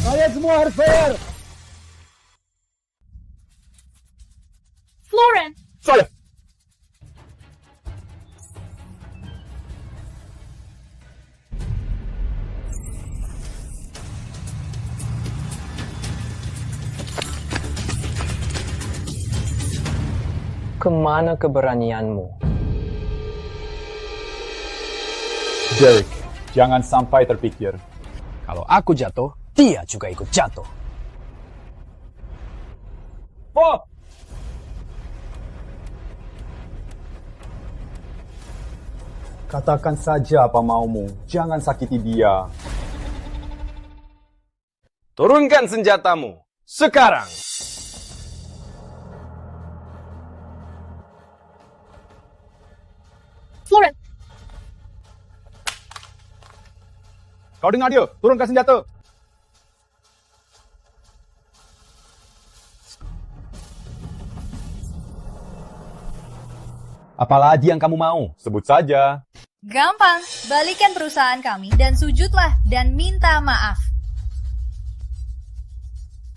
Kalian semua harus bayar. Florence! Saya! Kemana keberanianmu? Derek, jangan sampai terpikir. Kalau aku jatuh, dia juga ikut jatuh. Pop! Katakan saja apa maumu. Jangan sakiti dia. Turunkan senjatamu. Sekarang. Florence! Kau dengar dia? Turunkan senjata. Apalagi yang kamu mau? Sebut saja. Gampang, balikan perusahaan kami dan sujudlah dan minta maaf.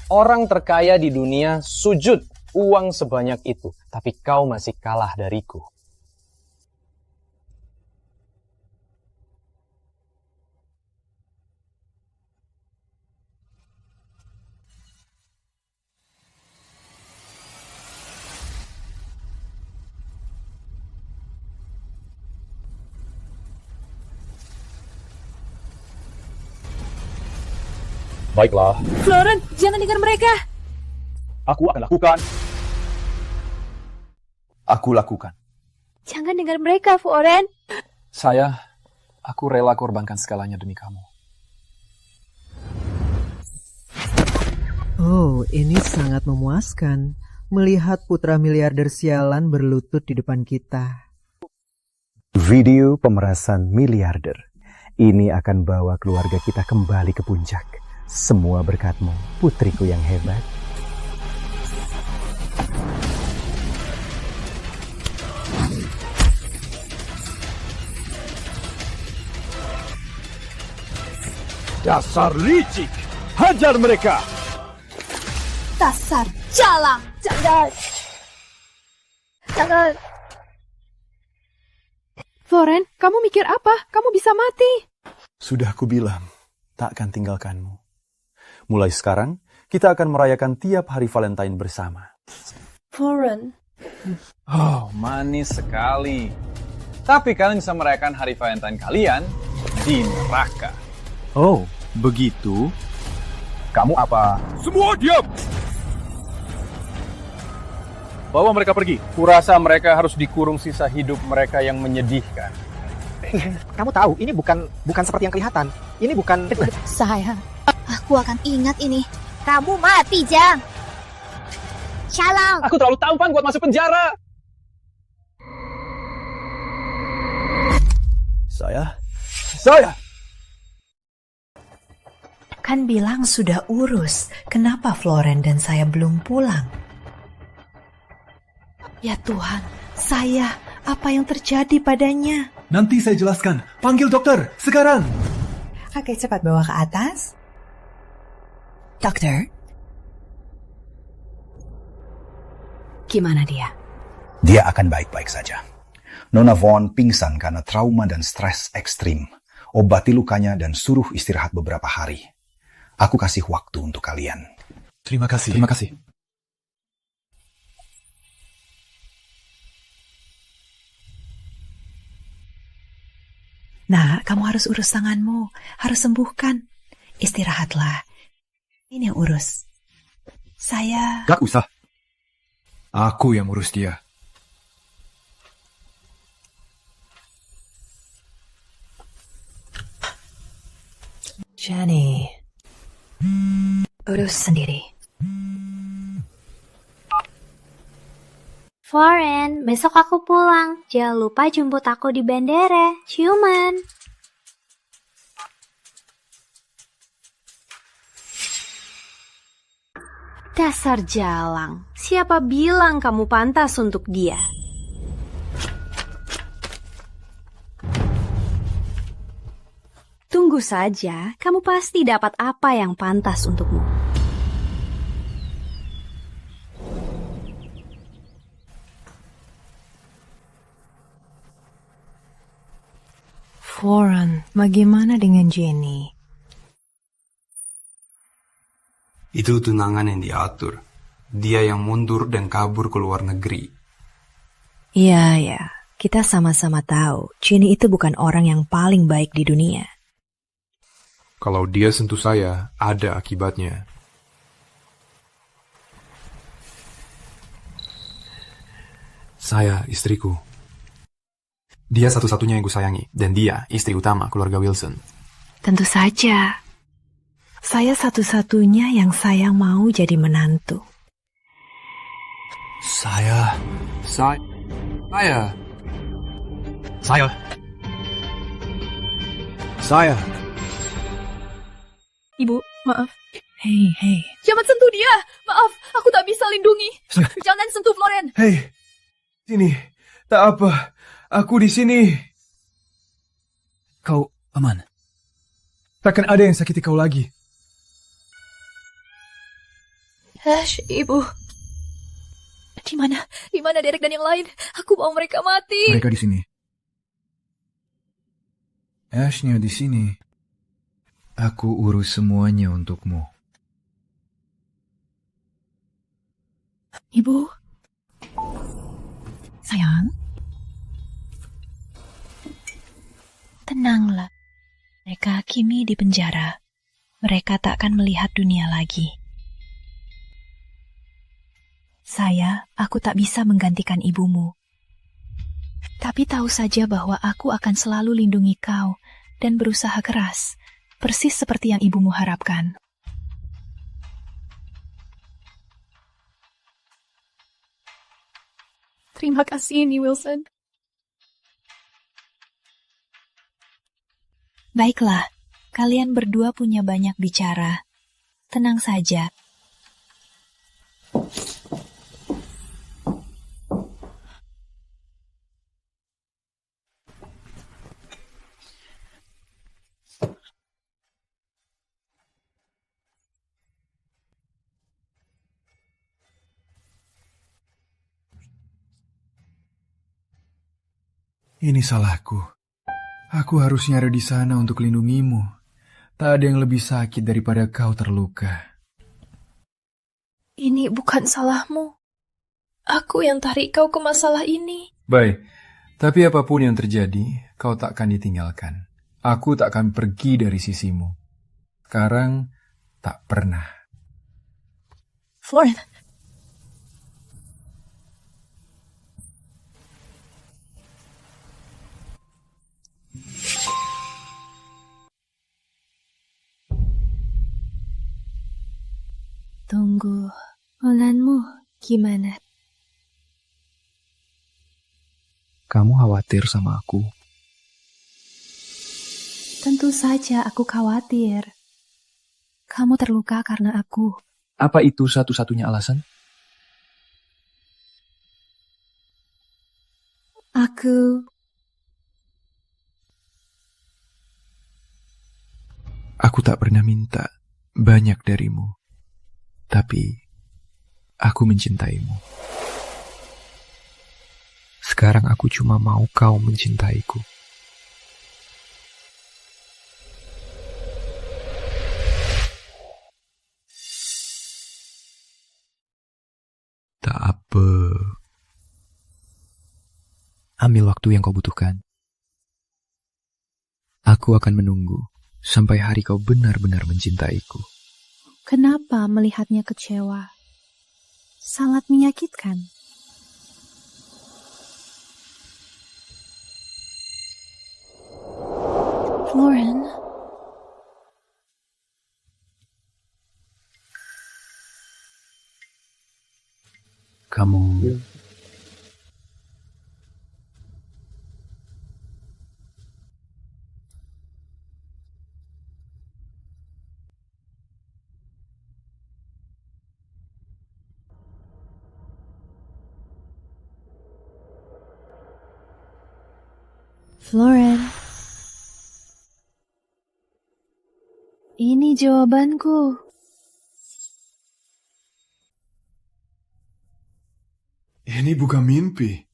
Orang terkaya di dunia sujud uang sebanyak itu, tapi kau masih kalah dariku. Baiklah, Florence, jangan dengar mereka. aku akan lakukan. Aku lakukan. Jangan dengar mereka, Florence. Aku rela korbankan segalanya demi kamu. Oh, ini sangat memuaskan. Melihat putra miliarder sialan berlutut di depan kita. Video pemerasan miliarder. Ini akan bawa keluarga kita kembali ke puncak. Semua berkatmu, putriku yang hebat. Dasar licik! Hajar mereka! Dasar jalang! Jangan! Florence, kamu mikir apa? Kamu bisa mati. Sudah kubilang, tak akan tinggalkanmu. Mulai sekarang, kita akan merayakan tiap hari Valentine bersama. Florence. Oh, manis sekali. Tapi kalian bisa merayakan hari Valentine kalian di neraka. Oh, begitu? Kamu apa? Semua diam! bawa mereka pergi. Kurasa mereka harus dikurung sisa hidup mereka yang menyedihkan. Kamu tahu, ini bukan seperti yang kelihatan. Ini bukan... Sayang, aku akan ingat ini. Kamu mati, Jang. Shalom. Aku terlalu tampan buat masuk penjara. Saya. Kan bilang sudah urus. Kenapa Floren dan saya belum pulang? Ya Tuhan, apa yang terjadi padanya? Nanti saya jelaskan. Panggil dokter, sekarang. Oke, cepat bawa ke atas. Dokter? Gimana dia? Dia akan baik-baik saja. Nona Vaughn pingsan karena trauma dan stres ekstrim. Obati lukanya dan suruh istirahat beberapa hari. Aku kasih waktu untuk kalian. Terima kasih. Nah, kamu harus urus tanganmu. Harus sembuhkan. Istirahatlah. Ini yang urus. Saya... Gak usah. Aku yang urus dia. Jenny. Urus sendiri. Floren, besok aku pulang. Jangan lupa jemput aku di bandara. Ciuman. Dasar jalang. Siapa bilang kamu pantas untuk dia? Tunggu saja, kamu pasti dapat apa yang pantas untukmu. Floren, bagaimana dengan Jenny? Itu tunangan yang diatur. Dia yang mundur dan kabur ke luar negeri. Iya. Kita sama-sama tahu, Jenny itu bukan orang yang paling baik di dunia. Kalau dia sentuh saya, ada akibatnya. Saya, istriku. Dia satu-satunya yang kusayangi, dan dia istri utama keluarga Wilson. Tentu saja. Saya satu-satunya yang saya mau jadi menantu. Saya. Ibu, maaf. Hei. Jangan sentuh dia. Maaf, aku tak bisa lindungi. Jangan sentuh Floren. Hei, sini. Tak apa, aku di sini. Kau aman? Takkan ada yang sakiti kau lagi. Ibu. Di mana Derek dan yang lain? Aku mau mereka mati. Mereka di sini. Ashnya di sini. Aku urus semuanya untukmu. Ibu. Sayang. Tenanglah. Mereka kini di penjara. Mereka tak akan melihat dunia lagi. Aku tak bisa menggantikan ibumu. Tapi tahu saja bahwa aku akan selalu lindungi kau dan berusaha keras, persis seperti yang ibumu harapkan. Terima kasih ini, Wilson. Baiklah, kalian berdua punya banyak bicara. Tenang saja. Ini salahku. Aku harusnya ada di sana untuk lindungimu. Tak ada yang lebih sakit daripada kau terluka. Ini bukan salahmu. Aku yang tarik kau ke masalah ini. Baik, tapi apapun yang terjadi, kau takkan ditinggalkan. Aku tak akan pergi dari sisimu. Sekarang, tak pernah. Floren. Tunggu, ulanmu gimana? Kamu khawatir sama aku? Tentu saja aku khawatir. Kamu terluka karena aku. Apa itu satu-satunya alasan? Aku tak pernah minta banyak darimu, tapi aku mencintaimu. Sekarang aku cuma mau kau mencintaiku. Tak apa. Ambil waktu yang kau butuhkan. Aku akan menunggu sampai hari kau benar-benar mencintaiku. Kenapa melihatnya kecewa? Sangat menyakitkan. Floren. Kamu... Floren. Ini jawabanku. Ini bukan mimpi.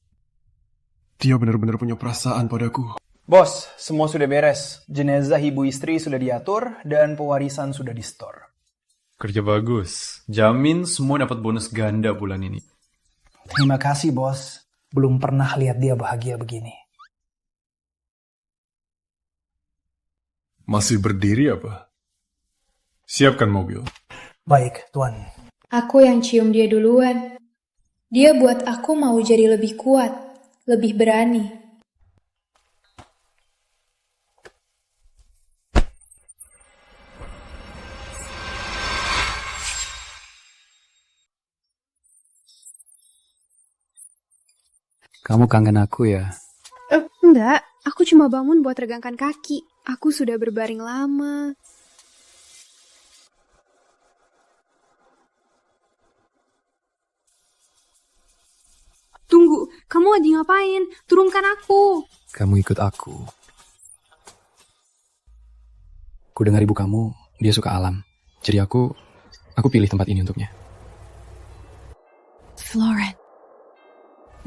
Dia benar-benar punya perasaan padaku. Bos, semua sudah beres. Jenazah ibu istri sudah diatur dan pewarisan sudah di-store. Kerja bagus. Jamin semua dapat bonus ganda bulan ini. Terima kasih, bos. Belum pernah lihat dia bahagia begini. Masih berdiri apa? Siapkan mobil. Baik, Tuan. Aku yang cium dia duluan. Dia buat aku mau jadi lebih kuat, lebih berani. Kamu kangen aku ya? Enggak, aku cuma bangun buat regangkan kaki. Aku sudah berbaring lama. Tunggu, kamu lagi ngapain? Turunkan aku. Kamu ikut aku. Ku dengar ibu kamu, dia suka alam. Jadi aku pilih tempat ini untuknya. Floren.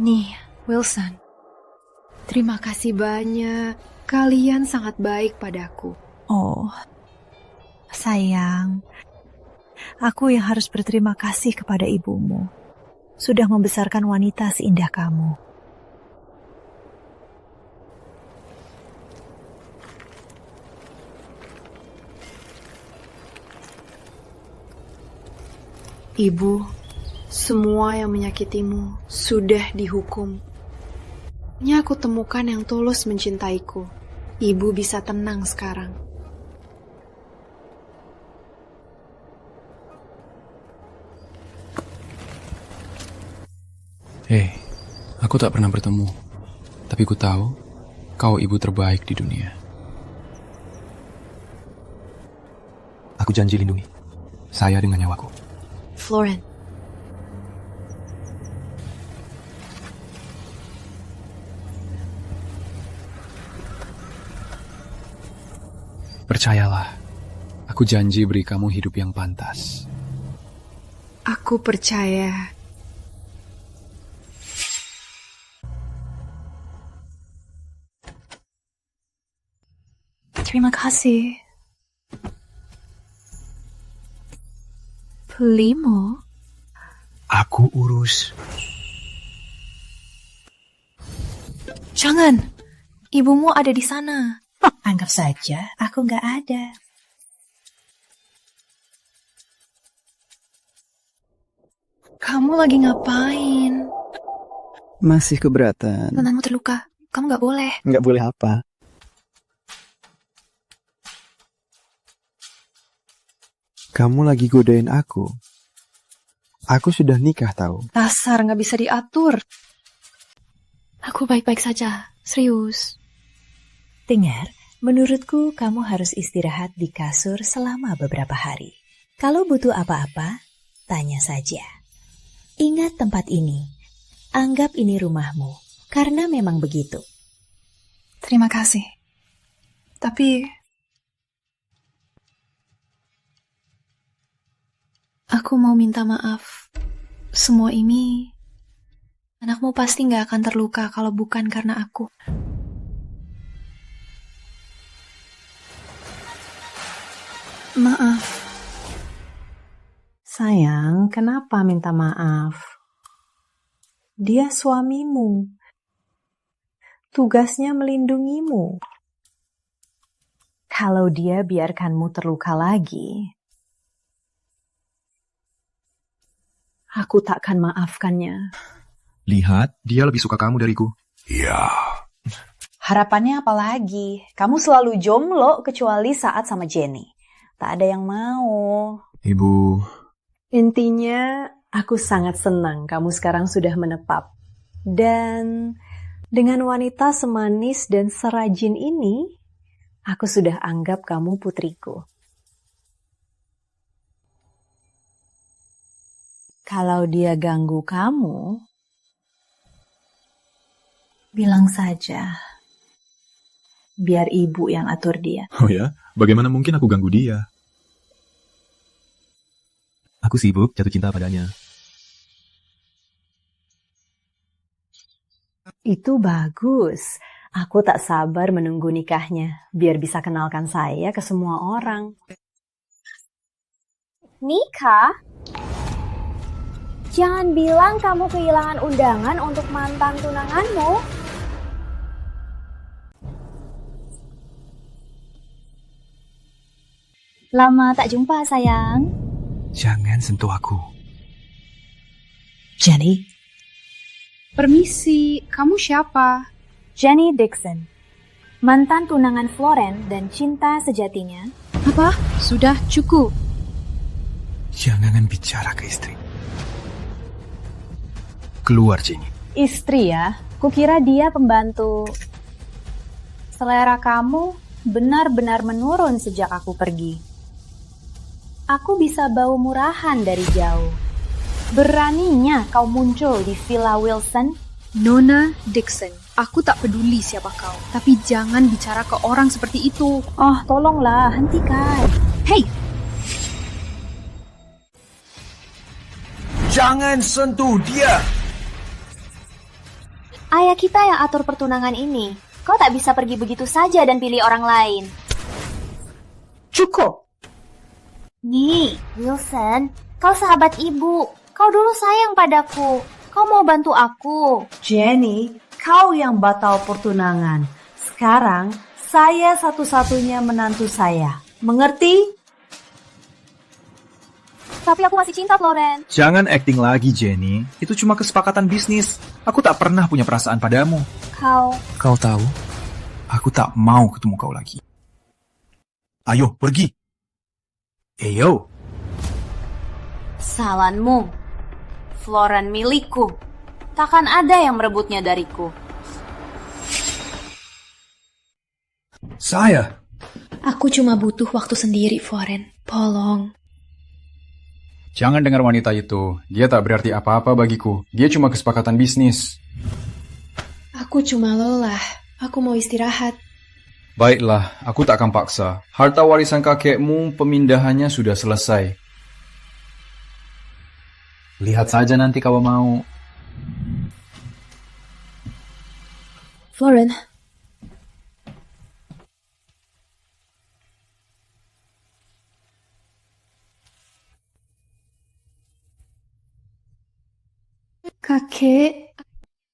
Nih, Wilson. Terima kasih banyak. Kalian sangat baik padaku. Oh, sayang. Aku yang harus berterima kasih kepada ibumu. Sudah membesarkan wanita seindah kamu. Ibu, semua yang menyakitimu sudah dihukum. Hanya aku temukan yang tulus mencintaiku. Ibu bisa tenang sekarang. Hei, aku tak pernah bertemu. Tapi ku tahu, kau ibu terbaik di dunia. Aku janji lindungi. Saya dengan nyawaku. Floren. Percayalah, aku janji beri kamu hidup yang pantas. Aku percaya. Terima kasih. Pelimo? Aku urus. Jangan, ibumu ada di sana. Anggap saja aku nggak ada. Kamu lagi ngapain? Masih keberatan. Nonanmu terluka. Kamu nggak boleh. Nggak boleh apa? Kamu lagi godain aku. Aku sudah nikah tahu. Dasar nggak bisa diatur. Aku baik-baik saja, serius. Dengar, menurutku kamu harus istirahat di kasur selama beberapa hari. Kalau butuh apa-apa, tanya saja. Ingat tempat ini. Anggap ini rumahmu, karena memang begitu. Terima kasih. Tapi aku mau minta maaf. Semua ini, anakmu pasti nggak akan terluka kalau bukan karena aku. Maaf. Sayang, kenapa minta maaf? Dia suamimu. Tugasnya melindungimu. Kalau dia biarkanmu terluka lagi, aku takkan maafkannya. Lihat, dia lebih suka kamu dariku. Ya. Harapannya apa lagi? Kamu selalu jomblo kecuali saat sama Jenny. Tak ada yang mau. Ibu. Intinya, aku sangat senang kamu sekarang sudah menetap. Dan dengan wanita semanis dan serajin ini, aku sudah anggap kamu putriku. Kalau dia ganggu kamu, bilang saja. Biar ibu yang atur dia. Oh ya? Bagaimana mungkin aku ganggu dia? Aku sibuk jatuh cinta padanya. Itu bagus. Aku tak sabar menunggu nikahnya, biar bisa kenalkan saya ke semua orang. Nikah? Jangan bilang kamu kehilangan undangan untuk mantan tunanganmu. Lama tak jumpa, sayang. Jangan sentuh aku. Jenny? Permisi, kamu siapa? Jenny Dixon, mantan tunangan Floren dan cinta sejatinya. Apa? Sudah cukup. Jangan bicara ke istri. Keluar, Jenny. Istri ya? Kukira dia pembantu. Selera kamu benar-benar menurun sejak aku pergi. Aku bisa bau murahan dari jauh. Beraninya kau muncul di Villa Wilson? Nona Dixon, aku tak peduli siapa kau, tapi jangan bicara ke orang seperti itu. Oh, tolonglah, hentikan. Hei! Jangan sentuh dia! Ayah kita yang atur pertunangan ini. Kau tak bisa pergi begitu saja dan pilih orang lain. Cukup! Nih, Wilson, kau sahabat ibu. Kau dulu sayang padaku. Kau mau bantu aku. Jenny, kau yang batal pertunangan. Sekarang, saya satu-satunya menantu saya. Mengerti? Tapi aku masih cinta, Floren. Jangan acting lagi, Jenny. Itu cuma kesepakatan bisnis. Aku tak pernah punya perasaan padamu. Kau tahu, aku tak mau ketemu kau lagi. Ayo, pergi. Eyo. Salanmu. Floren milikku. Takkan ada yang merebutnya dariku. Saya. Aku cuma butuh waktu sendiri, Floren. Tolong. Jangan dengar wanita itu. Dia tak berarti apa-apa bagiku. Dia cuma kesepakatan bisnis. Aku cuma lelah. Aku mau istirahat. Baiklah, aku tak akan paksa. Harta warisan kakekmu, pemindahannya sudah selesai. Lihat saja nanti kalau mau. Floren. Kakek,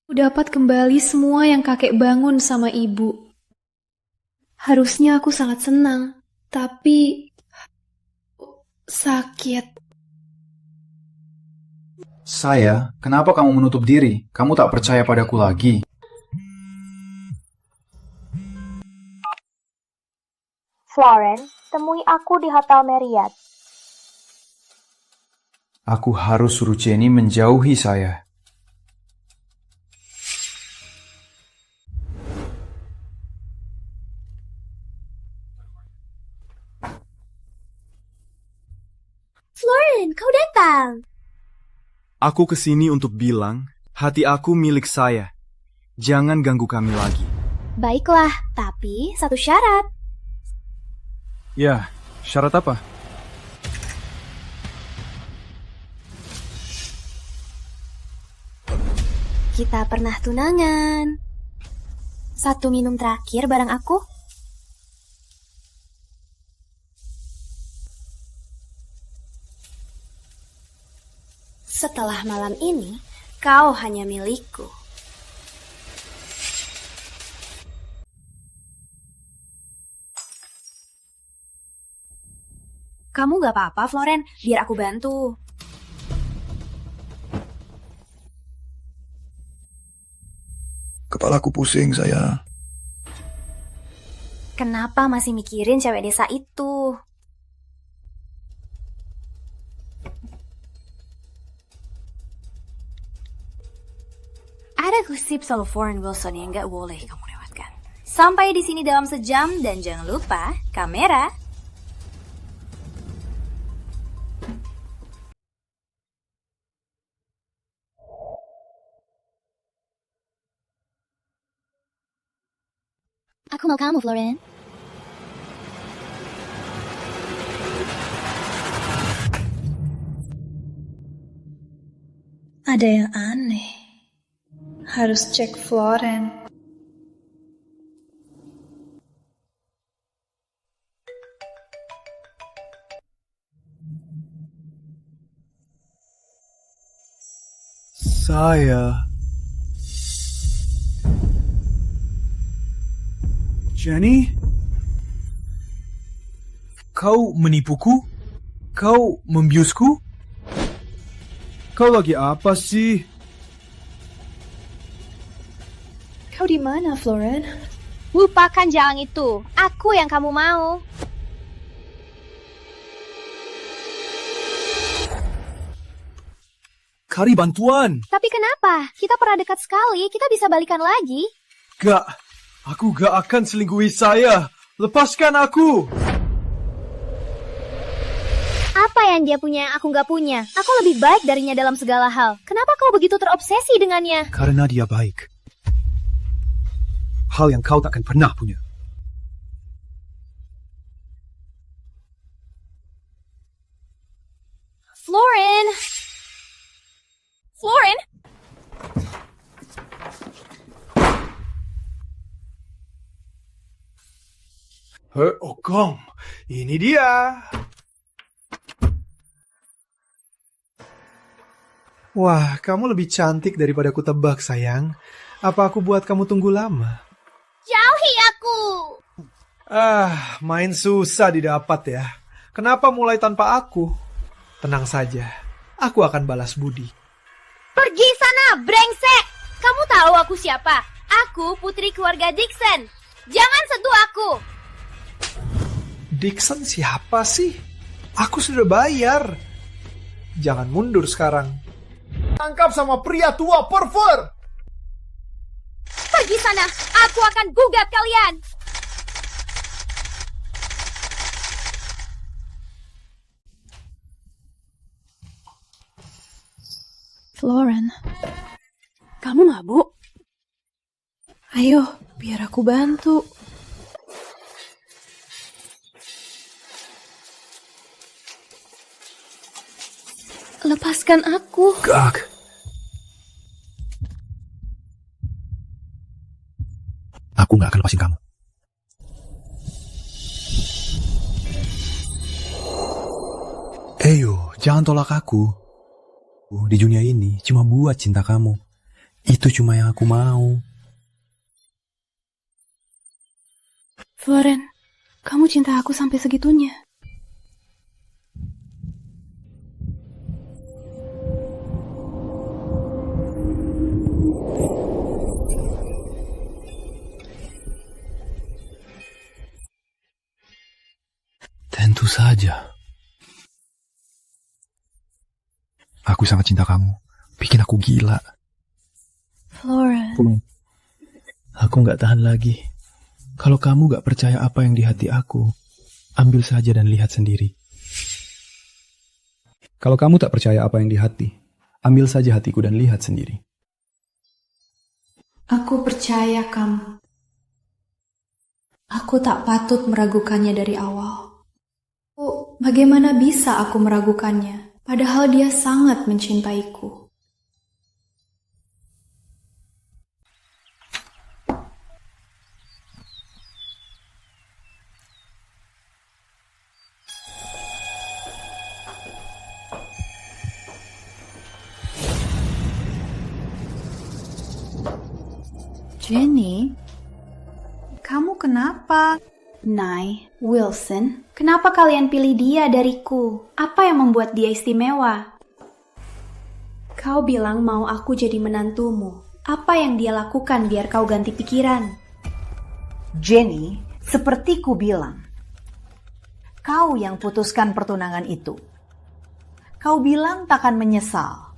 aku dapat kembali semua yang kakek bangun sama ibu. Harusnya aku sangat senang, tapi sakit. Saya, kenapa kamu menutup diri? Kamu tak percaya padaku lagi. Floren, temui aku di Hotel Marriott. Aku harus suruh Jenny menjauhi saya. Floren, kau datang. Aku kesini untuk bilang, hati aku milik saya. Jangan ganggu kami lagi. Baiklah, tapi satu syarat. Ya, syarat apa? Kita pernah tunangan. Satu minum terakhir bareng aku. Setelah malam ini, kau hanya milikku. Kamu gak apa-apa, Floren. Biar aku bantu. Kepalaku pusing, saya. Kenapa masih mikirin cewek desa itu? Ada gosip soal Floren Wilson yang gak boleh kamu lewatkan. Sampai di sini dalam sejam dan jangan lupa kamera. Aku mau kamu, Floren. Ada yang aneh. Harus cek Floren. Saya... Jenny? Kau menipuku? Kau membiusku? Kau lagi apa sih? Kau di mana, Floren? Lupakan jalan itu. Aku yang kamu mau. Cari bantuan. Tapi kenapa? Kita pernah dekat sekali. Kita bisa balikan lagi. Gak. Aku gak akan selingkuhi saya. Lepaskan aku. Apa yang dia punya yang aku gak punya? Aku lebih baik darinya dalam segala hal. Kenapa kau begitu terobsesi dengannya? Karena dia baik. Hal yang kau takkan pernah punya. Floren! Floren! Gong, ini dia. Wah, kamu lebih cantik daripada aku tebak, sayang. Apa aku buat kamu tunggu lama? Jauhi aku! Main susah didapat ya. Kenapa mulai tanpa aku? Tenang saja, aku akan balas budi. Pergi sana, brengsek! Kamu tahu aku siapa? Aku putri keluarga Dixon. Jangan sentuh aku! Dixon siapa sih? Aku sudah bayar. Jangan mundur sekarang. Tangkap sama pria tua perver! Pergi sana, aku akan gugat kalian! Floren, kamu mabuk? Ayo, biar aku bantu. Lepaskan aku. Gak. Aku gak akan lepasin kamu. Ayo, jangan tolak aku. Di dunia ini cuma buat cinta kamu. Itu cuma yang aku mau. Floren, kamu cinta aku sampai segitunya. Tentu saja. Aku sangat cinta kamu. Bikin aku gila. Flora. Aku nggak tahan lagi. Kalau kamu nggak percaya apa yang di hati aku, ambil saja dan lihat sendiri. Kalau kamu tak percaya apa yang di hati, ambil saja hatiku dan lihat sendiri. Aku percaya kamu. Aku tak patut meragukannya dari awal. Oh, bagaimana bisa aku meragukannya, padahal dia sangat mencintaiku. Jenny, kamu kenapa? Nye, Wilson, kenapa kalian pilih dia dariku? Apa yang membuat dia istimewa? Kau bilang mau aku jadi menantumu. Apa yang dia lakukan biar kau ganti pikiran? Jenny, seperti ku bilang, kau yang putuskan pertunangan itu. Kau bilang takkan menyesal.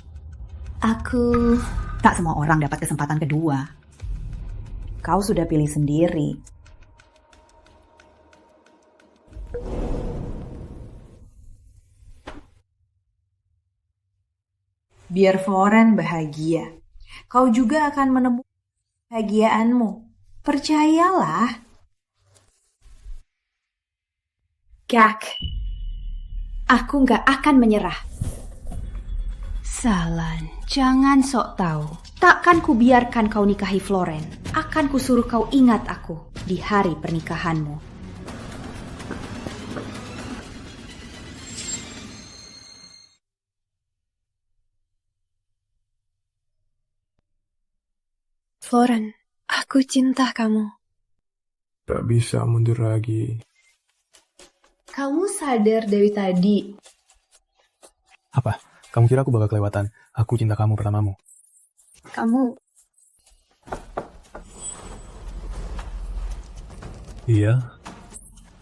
Aku... Tak semua orang dapat kesempatan kedua. Kau sudah pilih sendiri. Biar Floren bahagia. Kau juga akan menemukan kebahagiaanmu. Percayalah. Gak. Aku gak akan menyerah. Salan, jangan sok tahu. Takkan ku biarkan kau nikahi Floren. Akan ku suruh kau ingat aku di hari pernikahanmu. Floren, aku cinta kamu. Tak bisa mundur lagi. Kamu sadar dari tadi? Apa? Kamu kira aku bakal kelewatan? Aku cinta kamu pertamamu. Kamu... Iya.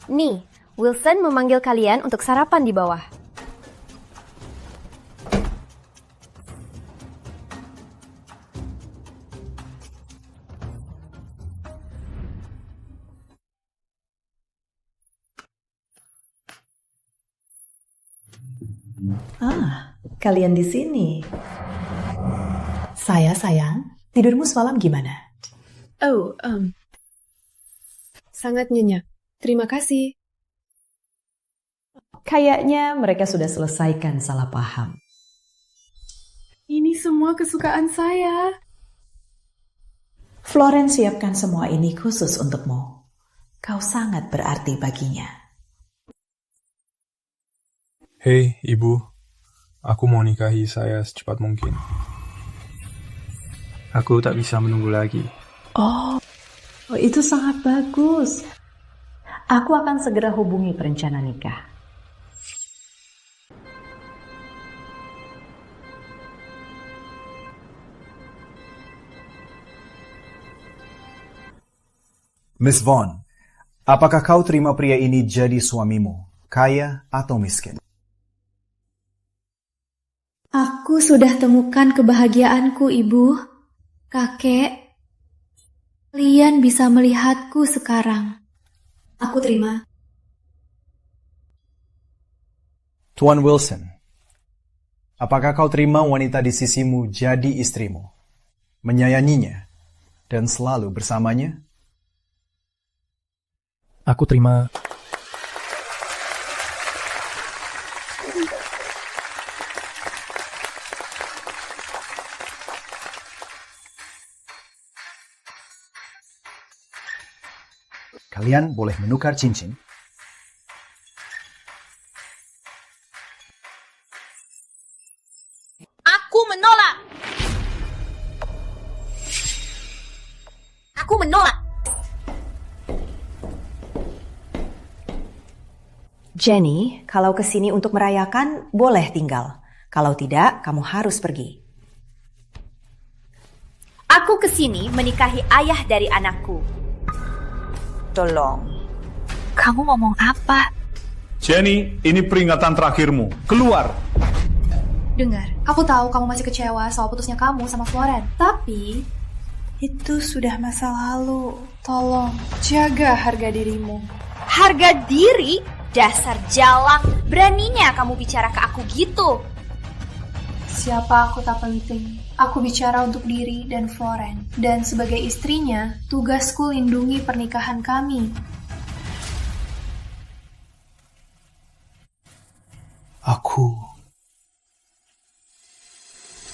Nih, Wilson memanggil kalian untuk sarapan di bawah. Ah, kalian di sini. Sayang, tidurmu semalam gimana? Oh, sangat nyenyak. Terima kasih. Kayaknya mereka sudah selesaikan salah paham. Ini semua kesukaan saya. Floren siapkan semua ini khusus untukmu. Kau sangat berarti baginya. Hei, Ibu. Aku mau nikahi saya secepat mungkin. Aku tak bisa menunggu lagi. Oh, itu sangat bagus. Aku akan segera hubungi perencana nikah. Miss Vaughn, apakah kau terima pria ini jadi suamimu, kaya atau miskin? Aku sudah temukan kebahagiaanku, Ibu. Kakek, kalian bisa melihatku sekarang. Aku terima. Tuan Wilson, apakah kau terima wanita di sisimu jadi istrimu, menyayanginya, dan selalu bersamanya? Aku terima. Kalian boleh menukar cincin. Aku menolak. Aku menolak. Jenny, kalau kesini untuk merayakan, boleh tinggal. Kalau tidak, kamu harus pergi. Aku kesini menikahi ayah dari anakku. Tolong. Kamu ngomong apa? Jenny, ini peringatan terakhirmu. Keluar. Dengar, aku tahu kamu masih kecewa soal putusnya kamu sama Floren. Tapi, itu sudah masa lalu. Tolong, jaga harga dirimu. Harga diri? Dasar jalak, beraninya kamu bicara ke aku gitu. Siapa aku tak penting. Aku bicara untuk diri dan Floren. Dan sebagai istrinya, tugasku lindungi pernikahan kami.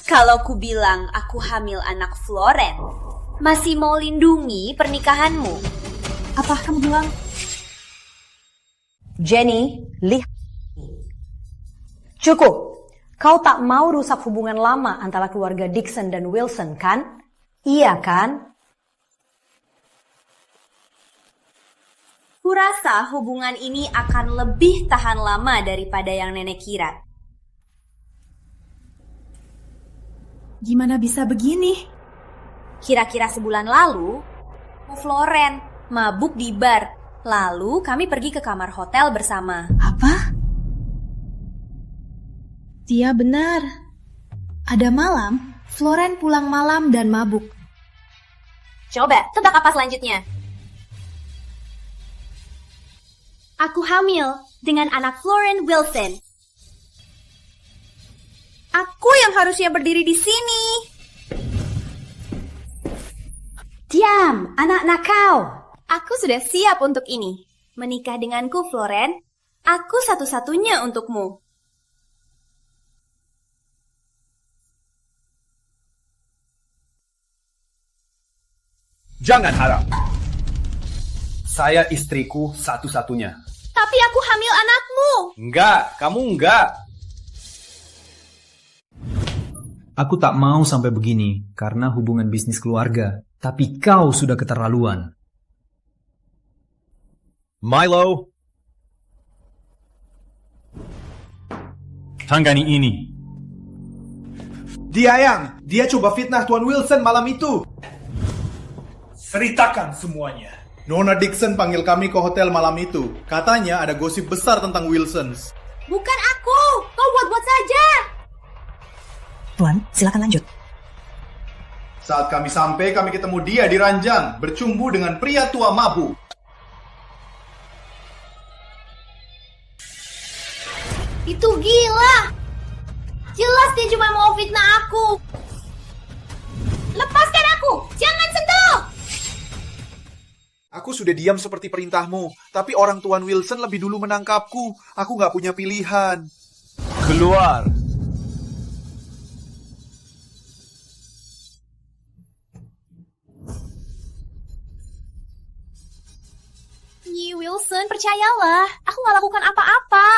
Kalau ku bilang aku hamil anak Floren, masih mau lindungi pernikahanmu? Apa kamu bilang? Jenny, lihat. Cukup. Kau tak mau rusak hubungan lama antara keluarga Dixon dan Wilson, kan? Iya, kan? Kurasa hubungan ini akan lebih tahan lama daripada yang nenek kira. Gimana bisa begini? Kira-kira sebulan lalu, Floren mabuk di bar. Lalu kami pergi ke kamar hotel bersama. Apa? Dia benar. Ada malam, Floren pulang malam dan mabuk. Coba, tebak apa selanjutnya? Aku hamil dengan anak Floren Wilson. Aku yang harusnya berdiri di sini. Diam, anak nakal. Aku sudah siap untuk ini. Menikah denganku, Floren. Aku satu-satunya untukmu. Jangan harap. Saya istriku satu-satunya. Tapi aku hamil anakmu. Enggak, kamu enggak. Aku tak mau sampai begini karena hubungan bisnis keluarga. Tapi kau sudah keterlaluan. Milo. Tanggani ini. Dia coba fitnah Tuan Wilson malam itu. Ceritakan semuanya. Nona Dixon panggil kami ke hotel malam itu. Katanya ada gosip besar tentang Wilsons. Bukan aku. Kau buat-buat saja. Tuan, silakan lanjut. Saat kami sampai, kami ketemu dia di ranjang, bercumbu dengan pria tua mabuk. Itu gila. Jelas dia cuma mau fitnah aku. Lepaskan aku. Jangan sentuh. Aku sudah diam seperti perintahmu, tapi orang Tuan Wilson lebih dulu menangkapku. Aku nggak punya pilihan. Keluar. Nyi Wilson, percayalah. Aku nggak lakukan apa-apa.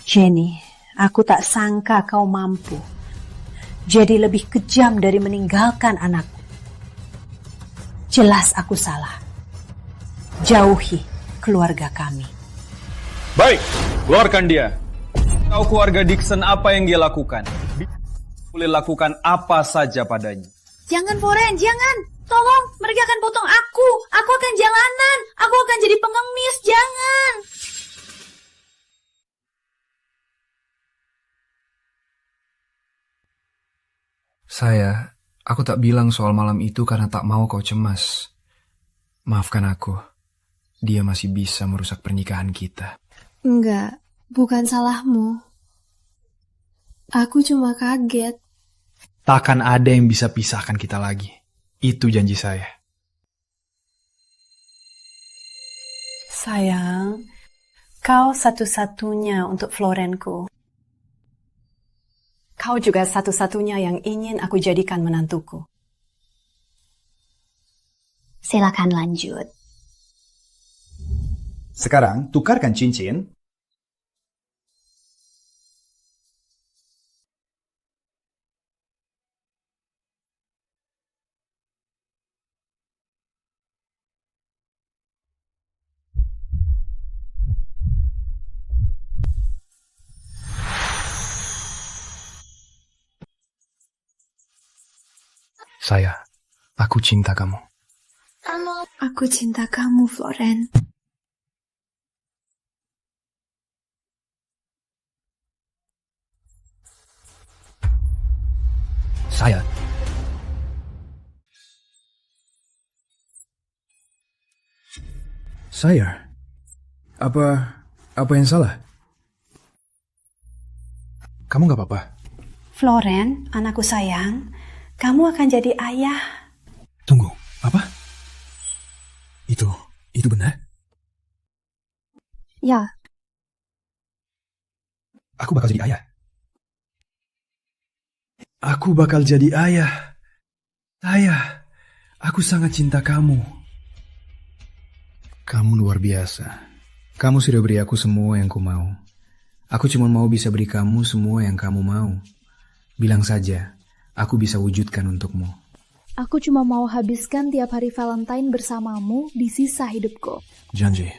Jenny, aku tak sangka kau mampu. Jadi lebih kejam dari meninggalkan anakku. Jelas aku salah. Jauhi keluarga kami. Baik, keluarkan dia. Tahu keluarga Dixon apa yang dia lakukan? Boleh lakukan apa saja padanya. Jangan, Floren, jangan. Tolong, mereka akan potong aku. Aku akan jalanan. Aku akan jadi pengemis. Jangan. Aku tak bilang soal malam itu karena tak mau kau cemas. Maafkan aku. Dia masih bisa merusak pernikahan kita. Enggak, bukan salahmu. Aku cuma kaget. Takkan ada yang bisa pisahkan kita lagi. Itu janji saya. Sayang, kau satu-satunya untuk Florenku. Kau juga satu-satunya yang ingin aku jadikan menantuku. Silakan lanjut. Sekarang, tukarkan cincin. Aku cinta kamu. Aku cinta kamu, Floren. saya. Sire, apa yang salah? Kamu gak apa-apa? Floren, anakku sayang, kamu akan jadi ayah. Tunggu, apa? Itu benar? Ya. Aku bakal jadi ayah. Aku bakal jadi ayah. Taya, aku sangat cinta kamu. Kamu luar biasa. Kamu sudah beri aku semua yang ku mau. Aku cuma mau bisa beri kamu semua yang kamu mau. Bilang saja, aku bisa wujudkan untukmu. Aku cuma mau habiskan tiap hari Valentine bersamamu di sisa hidupku. Janji.